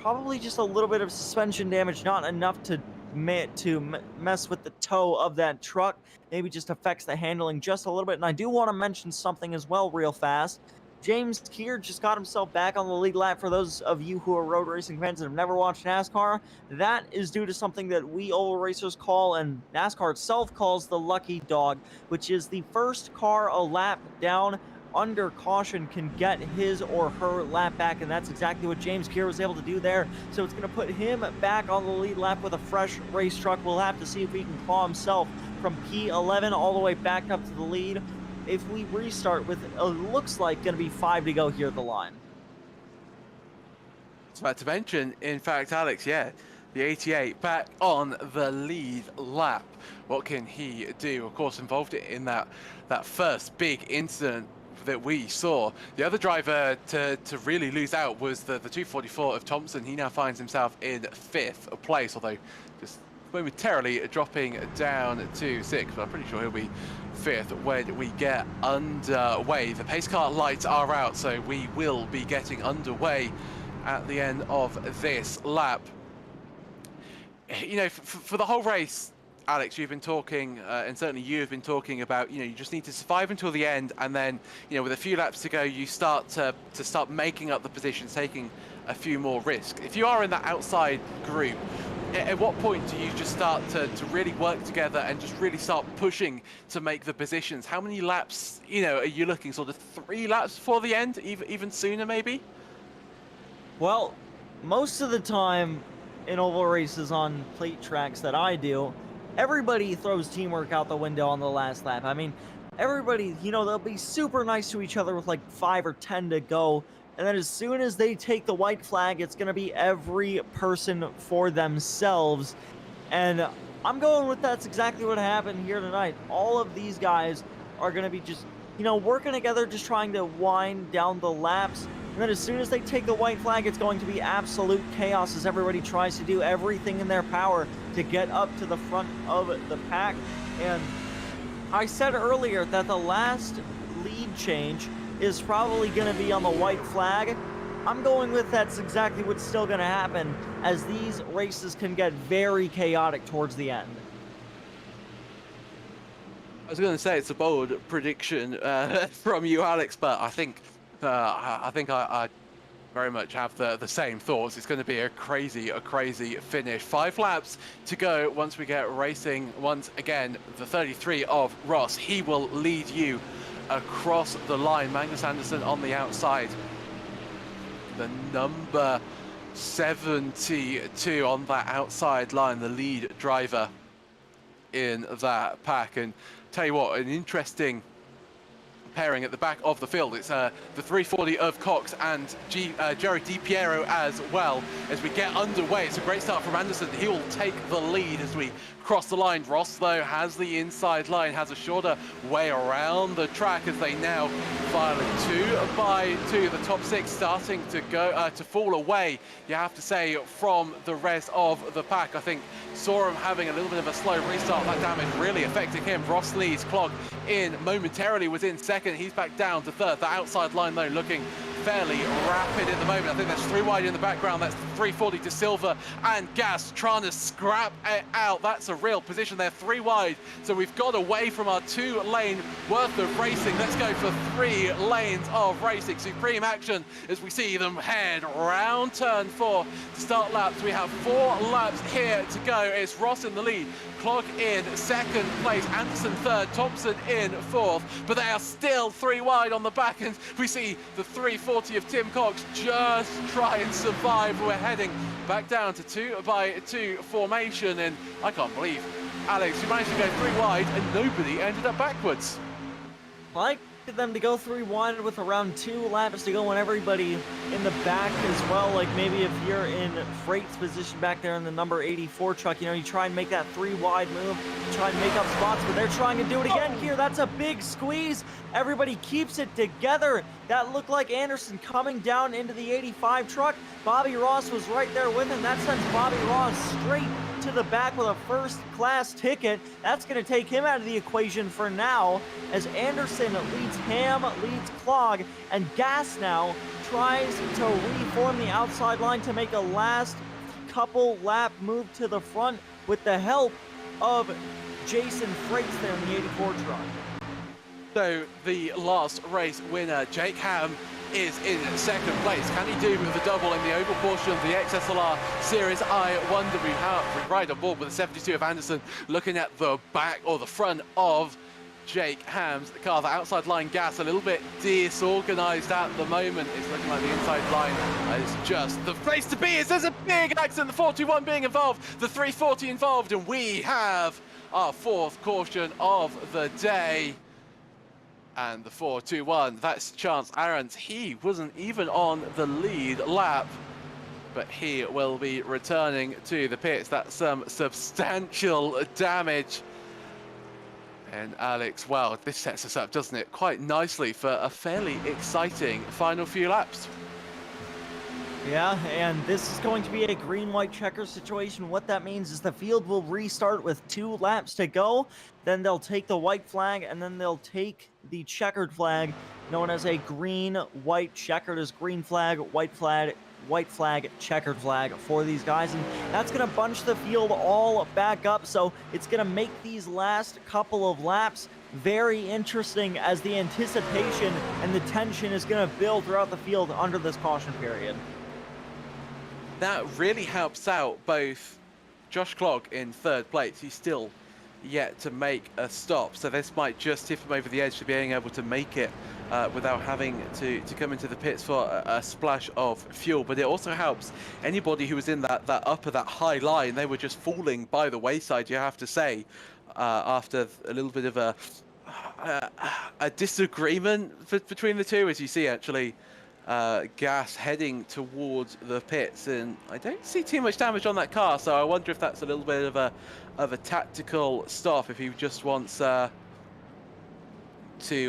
probably just a little bit of suspension damage, not enough to mess with the toe of that truck. Maybe just affects the handling just a little bit. And I do want to mention something as well real fast. James Keir just got himself back on the lead lap. For those of you who are road racing fans and have never watched NASCAR, that is due to something that we oval racers call, and NASCAR itself calls, the lucky dog, which is the first car a lap down under caution can get his or her lap back, and that's exactly what James Keir was able to do there. So it's going to put him back on the lead lap with a fresh race truck. We'll have to see if he can claw himself from P11 all the way back up to the lead if we restart with looks like going to be 5 to go here at the line. I was about to mention, in fact, Alex, yeah, the 88 back on the lead lap. What can he do? Of course, involved in that first big incident that we saw. The other driver to really lose out was the 244 of Thompson. He now finds himself in 5th place, although just momentarily dropping down to 6th, but I'm pretty sure he'll be 5th when we get underway. The pace car lights are out, so we will be getting underway at the end of this lap. You know, for the whole race, Alex, you've been talking, and certainly you've been talking about, you know, you just need to survive until the end, and then, you know, with a few laps to go, you start to start making up the positions, taking a few more risks. If you are in that outside group, at what point do you just start to really work together and just really start pushing to make the positions? How many laps, you know, are you looking? Sort of 3 laps before the end, even sooner maybe? Well, most of the time in oval races on plate tracks that I do, everybody throws teamwork out the window on the last lap. I mean, everybody, you know, they'll be super nice to each other with like 5 or 10 to go. And then as soon as they take the white flag, it's going to be every person for themselves. And I'm going with that's exactly what happened here tonight. All of these guys are going to be just, you know, working together, just trying to wind down the laps. And then as soon as they take the white flag, it's going to be absolute chaos as everybody tries to do everything in their power to get up to the front of the pack. And I said earlier that the last lead change is probably going to be on the white flag. I'm going with that's exactly what's still going to happen, as these races can get very chaotic towards the end. I was going to say it's a bold prediction from you, Alex, but I think I very much have the same thoughts. It's going to be a crazy finish. 5 laps to go once we get racing. Once again, the 33 of Ross, he will lead you across the line. Magnus Andersen on the outside. The number 72 on that outside line, the lead driver in that pack. And tell you what, an interesting pairing at the back of the field. It's the 340 of Cox and Jerry DiPiero as well. As we get underway, it's a great start from Andersen. He will take the lead as we cross the line. Ross, though, has the inside line, has a shorter way around the track as they now file in 2 by 2. The top 6 starting to go to fall away, you have to say, from the rest of the pack. I think Sorum having a little bit of a slow restart, that damage really affecting him. Ross leads, Clog in momentarily, was in 2nd. He's back down to 3rd. The outside line, though, looking fairly rapid at the moment. I think that's 3 wide in the background. That's 340 to Silva and Gas trying to scrap it out. That's a real position there, 3 wide. So we've got away from our 2-lane worth of racing. Let's go for 3 lanes of racing. Supreme action as we see them head round turn 4 to start laps. We have 4 laps here to go. It's Ross in the lead, Clog in 2nd place, Andersen 3rd, Thompson in 4th, but they are still 3 wide on the back, and we see the 340 of Tim Cox just try and survive. We're heading back down to 2x2 formation, and I can't believe, Alex, you managed to go 3 wide and nobody ended up backwards. Like them to go 3 wide with around 2 laps to go, and everybody in the back as well. Like maybe if you're in Freight's position back there in the number 84 truck, you know, you try and make that 3 wide move, try and make up spots, but they're trying to do it again here. That's a big squeeze. Everybody keeps it together. That looked like Andersen coming down into the 85 truck. Bobby Ross was right there with him. That sends Bobby Ross straight to the back with a first-class ticket. That's going to take him out of the equation for now, as Andersen leads Ham, leads Clog, and Gas now tries to reform the outside line to make a last couple lap move to the front with the help of Jason Frakes there in the 84 truck. So the last race winner, Jake Ham, is in 2nd place. Can he do with the double in the oval portion of the XSLR Series? I wonder. We ride on board with the 72 of Andersen, looking at the back or the front of Jake Ham's car. The outside line Gas a little bit disorganized at the moment. It's looking like the inside line is just the place to be. There's a big accident, the 421 being involved, the 340 involved, and we have our 4th caution of the day. And the 421, that's Chance Arendt. He wasn't even on the lead lap, but he will be returning to the pits. That's some substantial damage. And Alex, well, this sets us up, doesn't it, quite nicely for a fairly exciting final few laps. Yeah, and this is going to be a green-white checker situation. What that means is the field will restart with 2 laps to go. Then they'll take the white flag, and then they'll take the checkered flag, known as a green-white checkered as green flag, white flag, checkered flag for these guys. And that's going to bunch the field all back up. So it's going to make these last couple of laps very interesting, as the anticipation and the tension is going to build throughout the field under this caution period. That really helps out both Josh Clog in 3rd place. He's still yet to make a stop, so this might just tip him over the edge to being able to make it without having to come into the pits for a splash of fuel. But it also helps anybody who was in that high line. They were just falling by the wayside, you have to say, after a little bit of a disagreement between the two, as you see actually Gas heading towards the pits, and I don't see too much damage on that car, so I wonder if that's a little bit of a tactical stop, if he just wants to take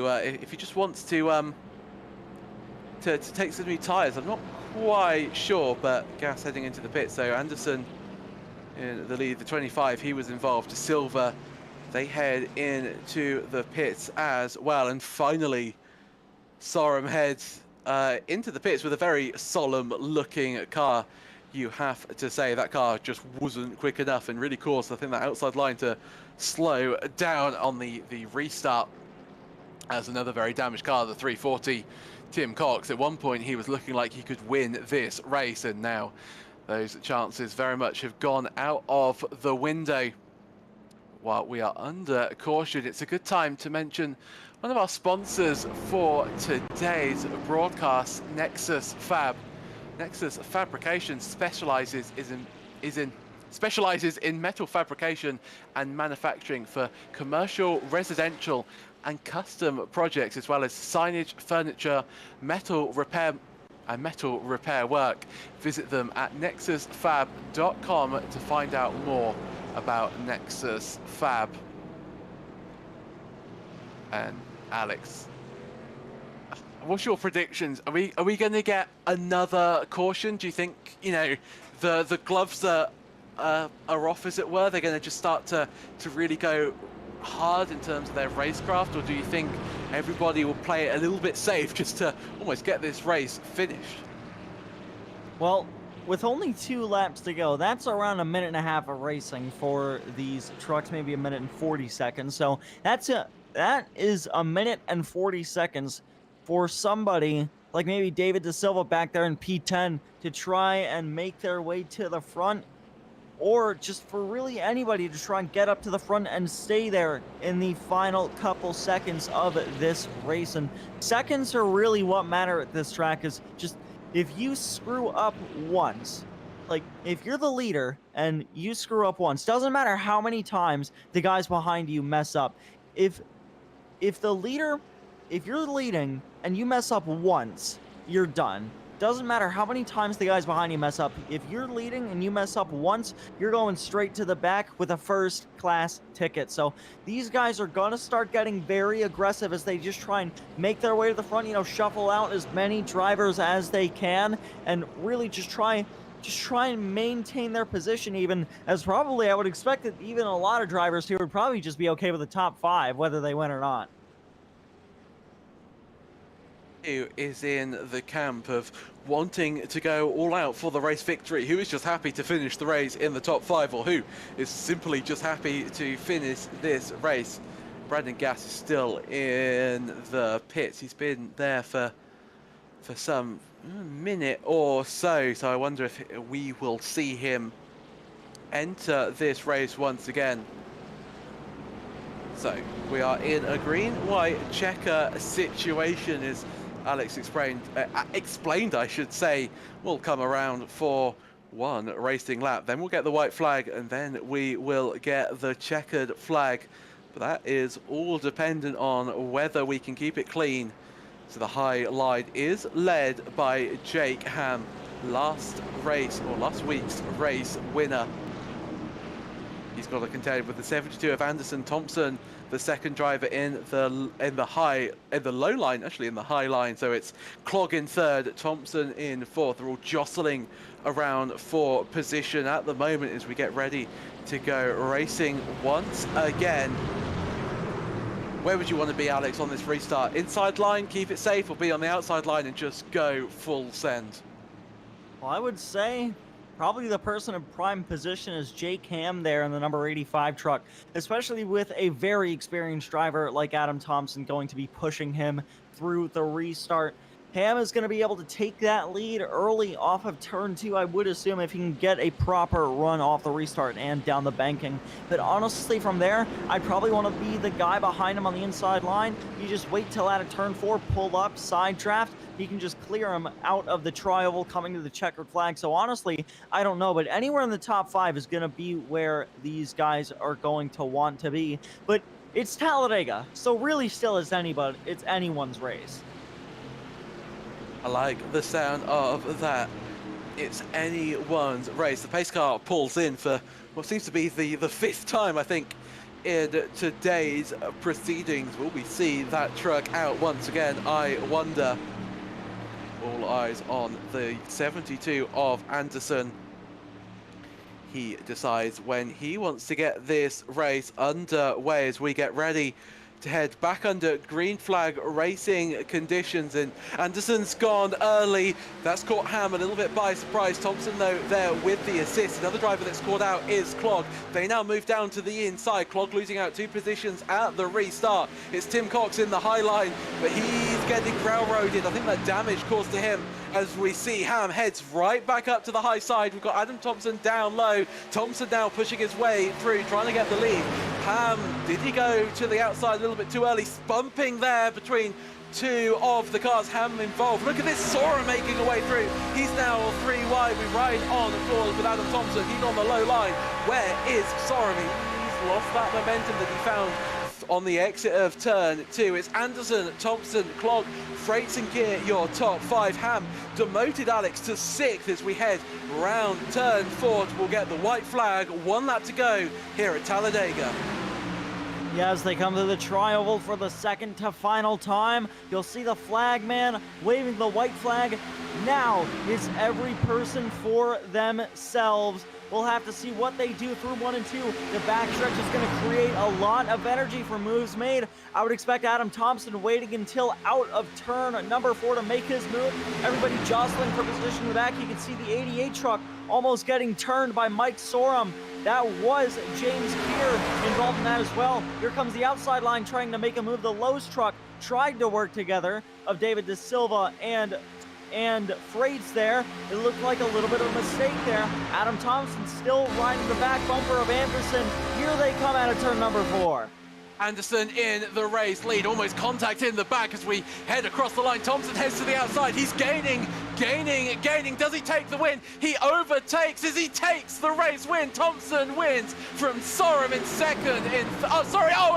some new tyres. I'm not quite sure, but Gas heading into the pit. So Andersen in the lead, the 25, he was involved. Silva, they head into the pits as well, and finally Sorum heads into the pits with a very solemn looking car. You have to say that car just wasn't quick enough, and really caused, I think, that outside line to slow down on the restart, as another very damaged car, the 340 Tim Cox. At one point he was looking like he could win this race, and now those chances very much have gone out of the window. While we are under caution, it's a good time to mention one of our sponsors for today's broadcast, Nexus Fab. Nexus Fabrication specializes in metal fabrication and manufacturing for commercial, residential, and custom projects, as well as signage, furniture, metal repair work. Visit them at nexusfab.com to find out more about Nexus Fab. And Alex, what's your predictions? Are we going to get another caution? Do you think, you know, the gloves are off, as it were? They're going to just start to really go hard in terms of their racecraft, or do you think everybody will play it a little bit safe just to almost get this race finished. Well, with only 2 laps to go, that's around a minute and a half of racing for these trucks, maybe a minute and 40 seconds. So that is a minute and 40 seconds for somebody like maybe David Da Silva back there in P10 to try and make their way to the front, or just for really anybody to try and get up to the front and stay there in the final couple seconds of this race. And seconds are really what matter at this track. Is just, if you screw up once, like if you're the leader and you screw up once, doesn't matter how many times the guys behind you mess up. If you're leading and you mess up once, you're done. Doesn't matter how many times the guys behind you mess up. If you're leading and you mess up once, you're going straight to the back with a first class ticket. So these guys are going to start getting very aggressive as they just try and make their way to the front, shuffle out as many drivers as they can, and really just try and maintain their position, even as probably I would expect that even a lot of drivers here would probably just be okay with the top 5, whether they win or not. Who is in the camp of wanting to go all out for the race victory, who is just happy to finish the race in the top 5, or who is simply just happy to finish this race. Brandon Gass is still in the pits. He's been there for some minute or so, so I wonder if we will see him enter this race once again. So we are in a green-white checker situation, as Alex explained, I should say. We'll come around for one racing lap, then we'll get the white flag, and then we will get the checkered flag. But that is all dependent on whether we can keep it clean. So the high line is led by Jake Ham, last week's race winner. He's got to contend with the 72 of Andersen. Thompson, the second driver in the low line, actually in the high line. So it's Clog in third, Thompson in fourth. They're all jostling around for position at the moment as we get ready to go racing once again. Where would you want to be, Alex, on this restart? Inside line, keep it safe, or be on the outside line and just go full send? Well, I would say probably the person in prime position is Jake Ham there in the number 85 truck, especially with a very experienced driver like Adam Thompson going to be pushing him through the restart. Ham is going to be able to take that lead early off of turn 2, I would assume, if he can get a proper run off the restart and down the banking. But honestly, from there, I'd probably want to be the guy behind him on the inside line. You just wait till out of turn 4, pull up, side draft. You can just clear him out of the tri-oval coming to the checkered flag. So honestly, I don't know, but anywhere in the top 5 is going to be where these guys are going to want to be. But it's Talladega, so really still it's anyone's race. I like the sound of that. It's anyone's race. The pace car pulls in for what seems to be the 5th time, I think, in today's proceedings. Will we see that truck out once again? I wonder. All eyes on the 72 of Andersen. He decides when he wants to get this race underway as we get ready to head back under green flag racing conditions. And Andersen's gone early. That's caught Ham a little bit by surprise. Thompson, though, there with the assist. Another driver that's caught out is Clog. They now move down to the inside. Clog losing out 2 positions at the restart. It's Tim Cox in the high line, but he's getting railroaded. I think that damage caused to him as we see Ham heads right back up to the high side. We've got Adam Thompson down low. Thompson now pushing his way through, trying to get the lead. Ham, did he go to the outside a little bit too early? Bumping there between 2 of the cars. Ham involved. Look at this, Sora making a way through. He's now 3 wide. We ride on forward with Adam Thompson. He's on the low line. Where is Sora? He's lost that momentum that he found on the exit of turn 2. It's Andersen, Thompson, Clog, Freights and Gear, your top 5. Ham demoted Alex to 6th as we head round turn 4. We'll get the white flag. 1 lap to go here at Talladega. Yeah, as they come to the tri-oval for the second to final time, you'll see the flag man waving the white flag. Now it's every person for themselves. We'll have to see what they do through 1 and 2. The backstretch is going to create a lot of energy for moves made. I would expect Adam Thompson waiting until out of turn number 4 to make his move. Everybody jostling for position with that. You can see the 88 truck almost getting turned by Mike Sorum. That was James Keir involved in that as well. Here comes the outside line trying to make a move. The Lowe's truck tried to work together of David De Silva and Freights there. It looked like a little bit of a mistake there. Adam Thompson still riding the back bumper of Andersen. Here they come out of turn number 4. Andersen in the race lead, almost contact in the back as we head across the line. Thompson heads to the outside. He's gaining. Does he take the win? He overtakes as he takes the race win. Thompson wins from Sorum in second. And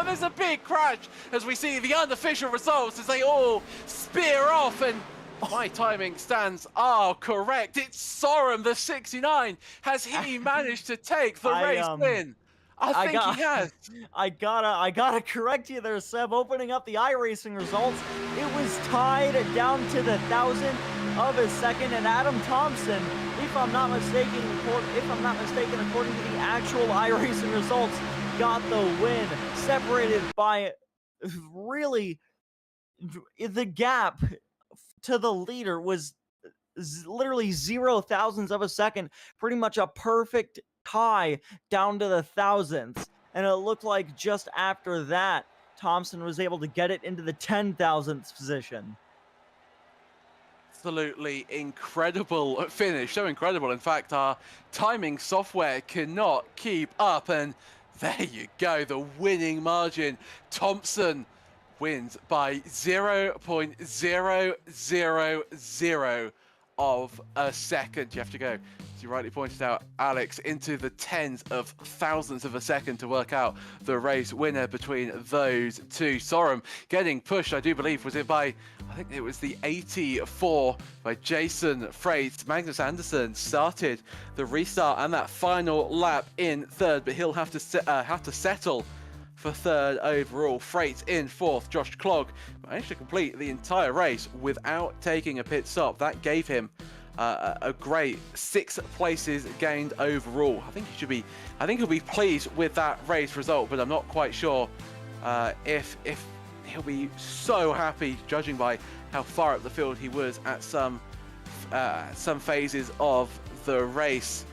there's a big crash as we see the unofficial results as they all spear off, and my timing stands are correct. It's Sorum, the 69. Has he managed to take the race win? I think he has. I gotta correct you there, Seb. Opening up the iRacing results, it was tied down to the 1,000th of a second, and Adam Thompson, if I'm not mistaken, according to the actual iRacing results, got the win, separated by really the gap to the leader was literally 0.000 of a second, pretty much a perfect tie down to the 1,000th. And it looked like just after that, Thompson was able to get it into the 10,000th position. Absolutely incredible finish, so incredible. In fact, our timing software cannot keep up, and there you go, the winning margin. Thompson wins by 0.000 of a second. You have to go, as you rightly pointed out, Alex, into the tens of thousandths of a second to work out the race winner between those two. Sorum getting pushed, I do believe, was it by, I think it was the 84 by Jason Freights. Magnus Andersen started the restart and that final lap in third, but he'll have to settle for third overall. Freights in fourth. Josh Clogg managed to complete the entire race without taking a pit stop. That gave him a great 6 places gained overall. I think he'll be pleased with that race result, but I'm not quite sure if he'll be so happy, judging by how far up the field he was at some phases of the race.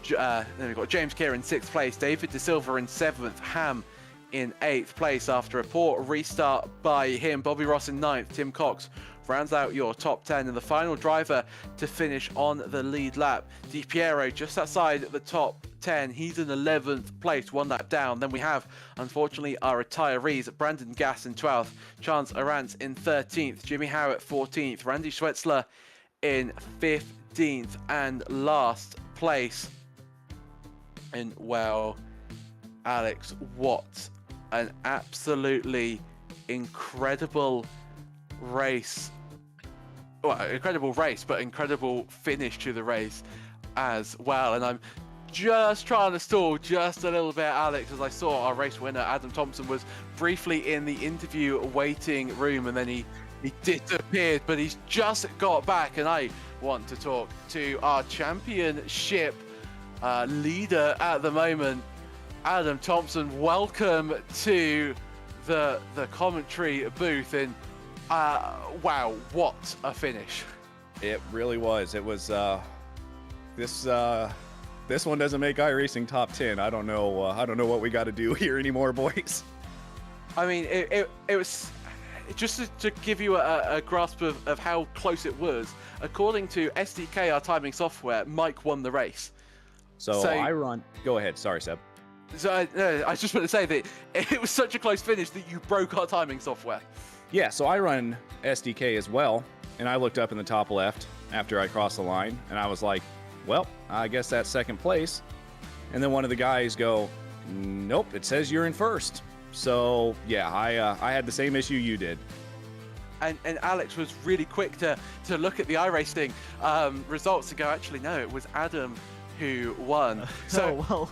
Then we've got James Keir in 6th place, David De Silva in 7th, Ham in 8th place after a poor restart by him. Bobby Ross in 9th. Tim Cox rounds out your top 10, and the final driver to finish on the lead lap, Di Piero, just outside the top 10. He's in 11th place, 1 lap down. Then we have, unfortunately, our retirees, Brandon Gass in 12th, Chance Arantz in 13th, Jimmy Howard 14th, Randy Schwetzler in 15th, and last place. And well, Alex, what an absolutely incredible race. Well, incredible race, but incredible finish to the race as well. And I'm just trying to stall just a little bit, Alex, as I saw our race winner, Adam Thompson, was briefly in the interview waiting room, and then he disappeared, but he's just got back, and I want to talk to our championship leader at the moment, Adam Thompson. Welcome to the commentary booth, and wow, what a finish. It really was. It was this one doesn't make iRacing top 10. I don't know what we got to do here anymore, boys. I mean, it was just to give you a grasp of how close it was. According to SDK, our timing software, Mike won the race. So I run. Go ahead. Sorry, Seb. So I just want to say that it was such a close finish that you broke our timing software. Yeah, so I run SDK as well, and I looked up in the top left after I crossed the line, and I was like, well, I guess that's second place. And then one of the guys go, nope, it says you're in first. So yeah, I had the same issue you did. And Alex was really quick to look at the iRacing results and go, actually, no, it was Adam who won. So well,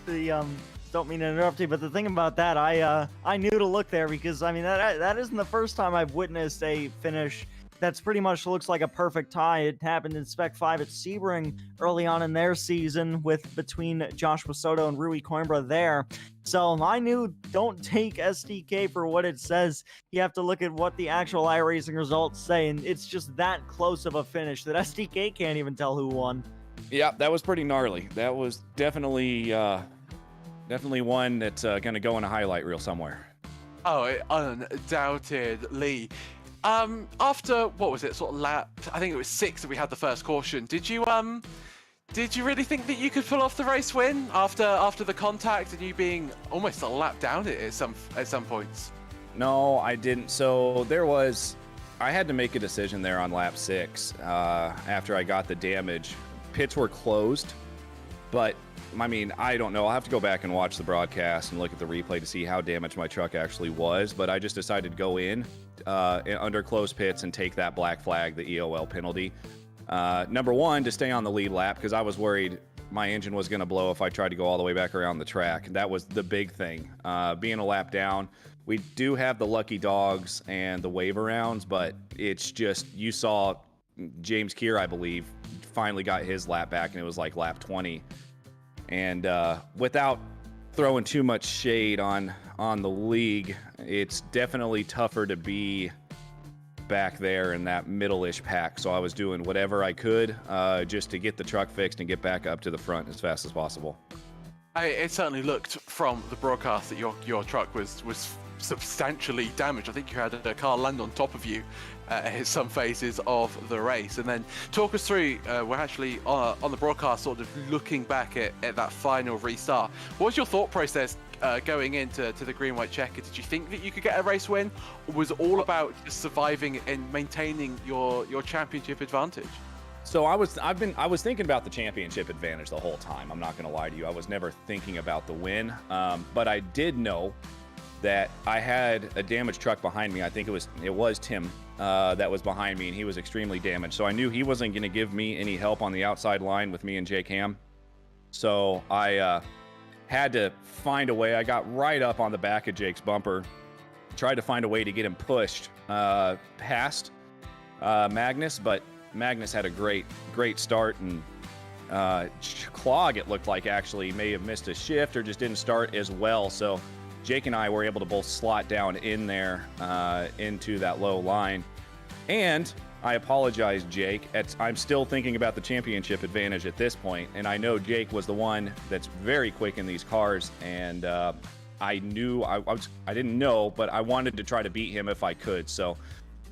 the don't mean to interrupt you, but the thing about that, I knew to look there, because I mean that isn't the first time I've witnessed a finish that's pretty much looks like a perfect tie. It happened in Spec 5 at Sebring early on in their season with between Joshua Soto and Rui Coimbra there. So I knew, don't take SDK for what it says. You have to look at what the actual iRacing results say, and it's just that close of a finish that SDK can't even tell who won. Yeah, that was pretty gnarly. That was definitely one that's going to go in a highlight reel somewhere. Oh, undoubtedly. After, what was it, sort of lap, I think it was 6 that we had the first caution. Did you really think that you could pull off the race win after the contact and you being almost a lap down at some points? No, I didn't. So I had to make a decision there on lap 6 after I got the damage. Pits were closed, but I mean, I don't know. I'll have to go back and watch the broadcast and look at the replay to see how damaged my truck actually was, but I just decided to go in under closed pits and take that black flag, the EOL penalty. Number one, to stay on the lead lap, because I was worried my engine was going to blow if I tried to go all the way back around the track. That was the big thing. Being a lap down, we do have the lucky dogs and the wave arounds, but it's just, you saw James Keir, I believe, finally got his lap back, and it was like lap 20. And without throwing too much shade on the league, it's definitely tougher to be back there in that middle-ish pack. So I was doing whatever I could just to get the truck fixed and get back up to the front as fast as possible. It certainly looked from the broadcast that your truck was substantially damaged. I think you had a car land on top of you at some phases of the race. And then talk us through, we're actually on the broadcast sort of looking back at that final restart. What was your thought process going into the green-white checker? Did you think that you could get a race win, or was it all about just surviving and maintaining your championship advantage? So I was thinking about the championship advantage the whole time. I'm not going to lie to you. I was never thinking about the win, but I did know that I had a damaged truck behind me. I think it was Tim that was behind me, and he was extremely damaged. So I knew he wasn't going to give me any help on the outside line with me and Jake Ham. So I had to find a way. I got right up on the back of Jake's bumper, tried to find a way to get him pushed past Magnus, but Magnus had a great start, and Clog, it looked like, actually may have missed a shift or just didn't start as well. So Jake and I were able to both slot down in there into that low line. And I apologize, Jake. I'm still thinking about the championship advantage at this point, and I know Jake was the one that's very quick in these cars, and I knew I didn't know, but I wanted to try to beat him if I could. So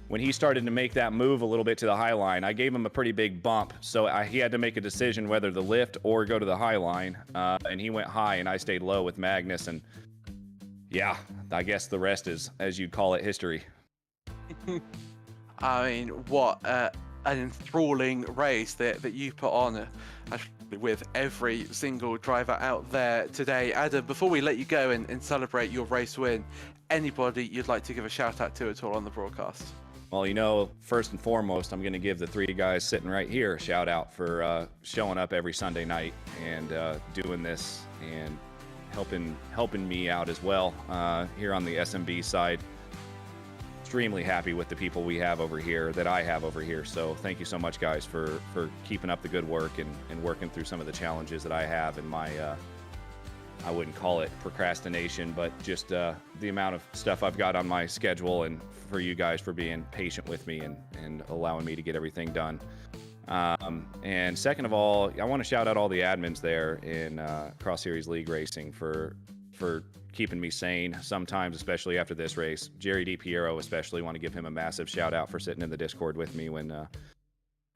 when he started to make that move a little bit to the high line, I gave him a pretty big bump. So he had to make a decision whether to lift or go to the high line, and he went high, and I stayed low with Magnus. And yeah, I guess the rest is, as you'd call it, history. I mean, what an enthralling race that you put on, actually, with every single driver out there today. Adam, before we let you go and celebrate your race win, anybody you'd like to give a shout out to at all on the broadcast? Well, first and foremost, I'm going to give the 3 guys sitting right here a shout out for showing up every Sunday night and doing this and helping me out as well here on the SMB side. Extremely happy with the people we have over here, that I have over here. So thank you so much, guys, for keeping up the good work and working through some of the challenges that I have in my I wouldn't call it procrastination, but just the amount of stuff I've got on my schedule, and for you guys for being patient with me and allowing me to get everything done. And second of all, I want to shout out all the admins there in Cross Series League Racing for keeping me sane sometimes, especially after this race. Jerry DiPiero especially, want to give him a massive shout out for sitting in the Discord with me when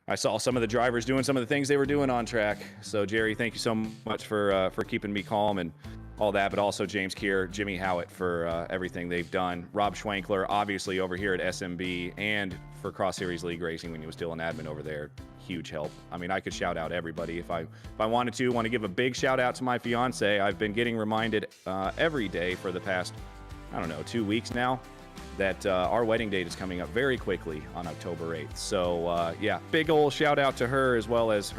I saw some of the drivers doing some of the things they were doing on track. So Jerry, thank you so much for keeping me calm and all that, but also James Keir, Jimmy Howitt for everything they've done. Rob Schwankler, obviously over here at SMB and for Cross Series League Racing when he was still an admin over there. Huge help. I mean, I could shout out everybody if I wanted to. Want to give a big shout out to my fiance. I've been getting reminded every day for the past, 2 weeks now, that our wedding date is coming up very quickly on October 8th. So yeah, big old shout out to her, as well as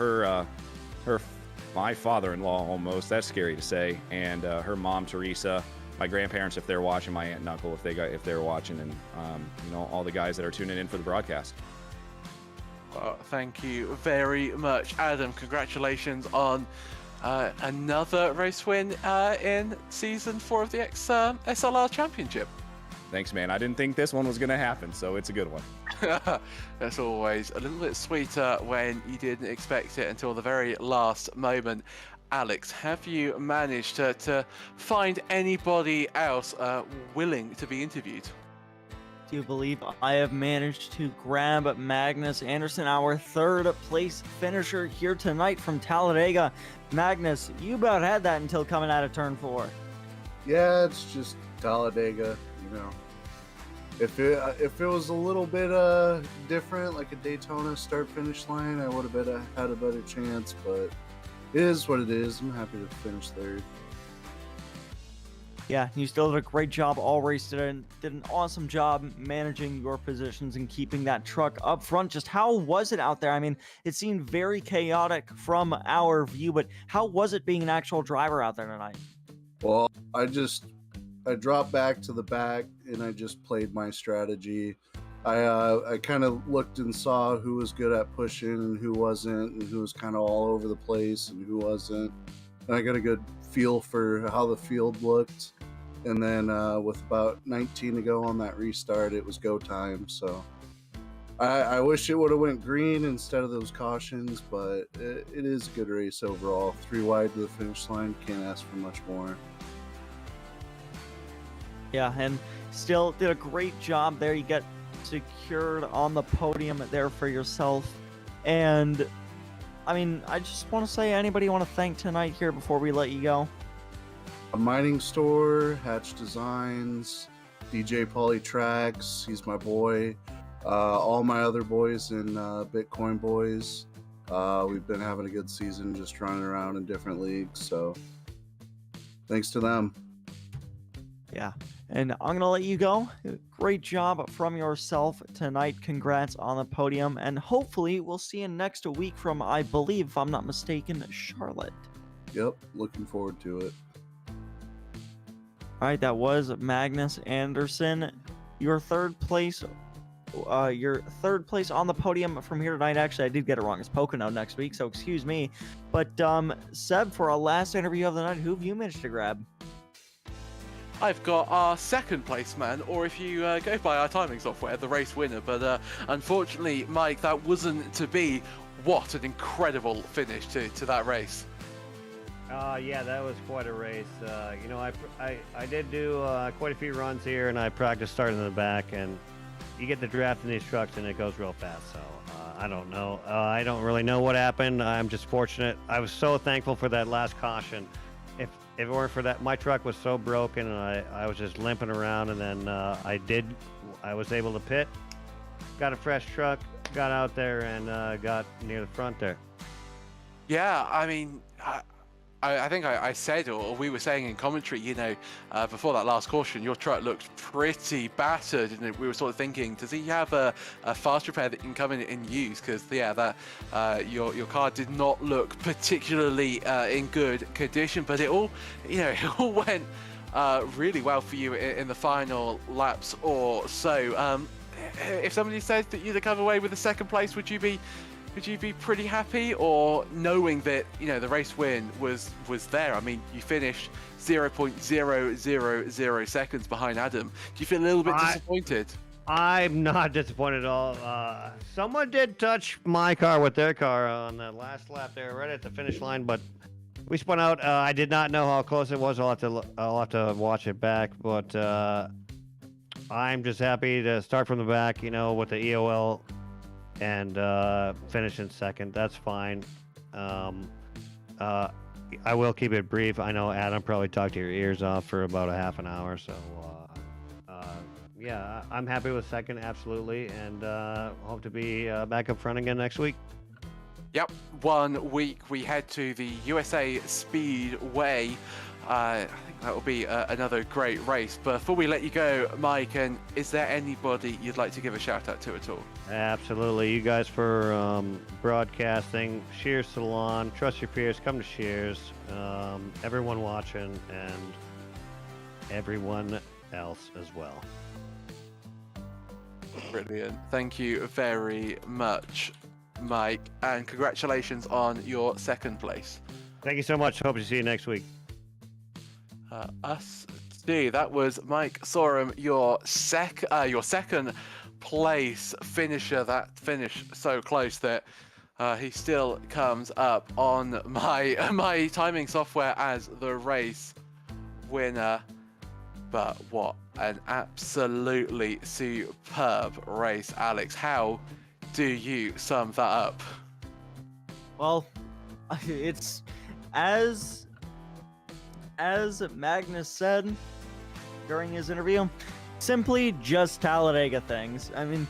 my father-in-law, almost, that's scary to say, and her mom Teresa, my grandparents if they're watching, my aunt and uncle if they're watching, and all the guys that are tuning in for the broadcast. Well, thank you very much, Adam. Congratulations on another race win in Season 4 of the XSLR Championship. Thanks, man. I didn't think this one was going to happen, so it's a good one. That's always a little bit sweeter when you didn't expect it until the very last moment. Alex, have you managed to find anybody else willing to be interviewed? Do you believe I have managed to grab Magnus Andersen, our third place finisher here tonight from Talladega? Magnus, you about had that until coming out of turn 4. Yeah, it's just Talladega, you know. If it was a little bit different, like a Daytona start-finish line, I would have had a better chance, but it is what it is. I'm happy to finish third. Yeah, you still did a great job all race today and did an awesome job managing your positions and keeping that truck up front. Just how was it out there? I mean, it seemed very chaotic from our view, but how was it being an actual driver out there tonight? Well, I dropped back to the back and I just played my strategy. I kind of looked and saw who was good at pushing and who wasn't, and who was kind of all over the place and who wasn't. And I got a good feel for how the field looked. And then with about 19 to go on that restart, it was go time. So I wish it would have went green instead of those cautions, but it is a good race overall. 3 wide to the finish line, can't ask for much more. Yeah, and still did a great job there. You got secured on the podium there for yourself. And I mean, I just want to say, anybody you want to thank tonight here before we let you go? A mining store, Hatch Designs, DJ Pauly Tracks, he's my boy. All my other boys in Bitcoin Boys. We've been having a good season, just running around in different leagues. So thanks to them. Yeah, and I'm going to let you go. Great job from yourself tonight. Congrats on the podium. And hopefully we'll see you next week from, I believe, if I'm not mistaken, Charlotte. Yep, looking forward to it. All right, that was Magnus Andersen. Your third place on the podium from here tonight. Actually, I did get it wrong. It's Pocono next week, so excuse me. But Seb, for our last interview of the night, who have you managed to grab? I've got our second place man, or if you go by our timing software, the race winner. But unfortunately, Mike, that wasn't to be. What an incredible finish to that race. Yeah, that was quite a race. You know, I did do quite a few runs here, and I practiced starting in the back, and you get the draft in these trucks, and it goes real fast. So I don't know. I don't really know what happened. I'm just fortunate. I was so thankful for that last caution. If it weren't for that, my truck was so broken, and I was just limping around, and then I was able to pit, got a fresh truck, got out there, and got near the front there. Yeah, I mean, I think I said, or we were saying in commentary, you know, before that last caution, your truck looked pretty battered, and we were sort of thinking, does he have a fast repair that you can come in and use? Because yeah, that your car did not look particularly in good condition, but it all, you know, it all went really well for you in the final laps or so. If somebody said that you'd come away with the second place, would you be pretty happy, or knowing that, you know, the race win was there? I mean, you finished 0.000 seconds behind Adam. Do you feel a little bit disappointed? I'm not disappointed at all. Someone did touch my car with their car on the last lap there, right at the finish line, but we spun out. I did not know how close it was. I'll have to watch it back, but I'm just happy to start from the back, you know, with the EOL. And finish in second. That's fine. I will keep it brief. I know Adam probably talked your ears off for about a half an hour, so yeah, I'm happy with second, absolutely, and hope to be back up front again next week. Yep, 1 week we head to the USA Speedway. I think that will be another great race. But before we let you go, Mike, and is there anybody you'd like to give a shout out to at all? Absolutely. You guys for broadcasting. Shears Salon. Trust your peers. Come to Shears. Everyone watching and everyone else as well. Brilliant. Thank you very much. Mike, and congratulations on your second place. Thank you so much. Hope to see you next week. Us too. That was Mike Sorum, your second place finisher. That finish so close that he still comes up on my timing software as the race winner. But what an absolutely superb race, Alex. How do you sum that up? Well, it's as Magnus said during his interview, simply just Talladega things. I mean,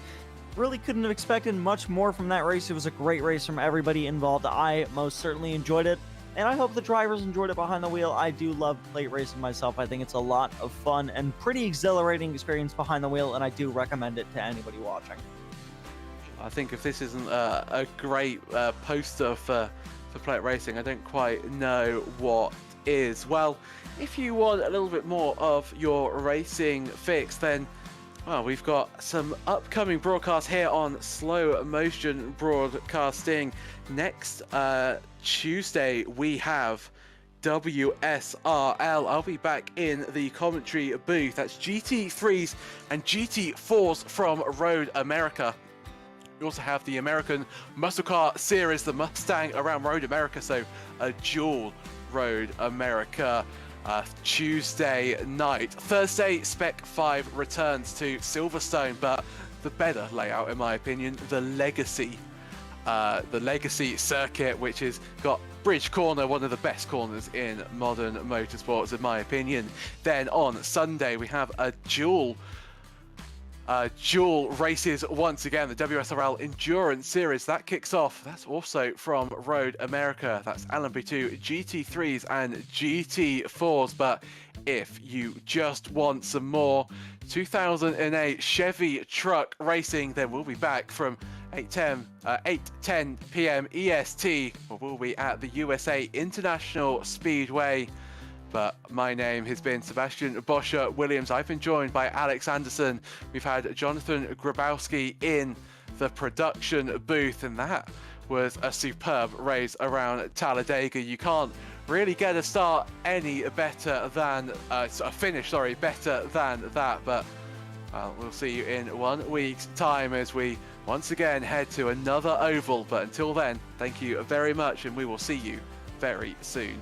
really couldn't have expected much more from that race. It was a great race from everybody involved. I most certainly enjoyed it, and I hope the drivers enjoyed it behind the wheel. I do love plate racing myself. I think it's a lot of fun and pretty exhilarating experience behind the wheel, and I do recommend it to anybody watching. I think if this isn't a great poster for plate racing, I don't quite know what is. Well, if you want a little bit more of your racing fix, then well, we've got some upcoming broadcasts here on Slow Motion Broadcasting. Next Tuesday we have WSRL. I'll be back in the commentary booth. That's GT3s and GT4s from Road America. We also have the American Muscle Car Series, the Mustang around Road America, so a dual Road America Tuesday night. Thursday, Spec 5 returns to Silverstone, but the better layout, in my opinion, the Legacy circuit, which has got Bridge Corner, one of the best corners in modern motorsports, in my opinion. Then on Sunday, we have a dual races once again, the WSRL Endurance Series. That kicks off. That's also from Road America. That's LMP2 GT3s and GT4s. But if you just want some more 2008 Chevy truck racing, then we'll be back from 8:10 p.m. EST. We'll be at the USA International Speedway. But my name has been Sebastian Bosher-Williams. I've been joined by Alex Andersen. We've had Jonathan Grabowski in the production booth, and that was a superb race around Talladega. You can't really get a start any better than a finish, better than that. But we'll see you in 1 week's time as we once again head to another oval. But until then, thank you very much, and we will see you very soon.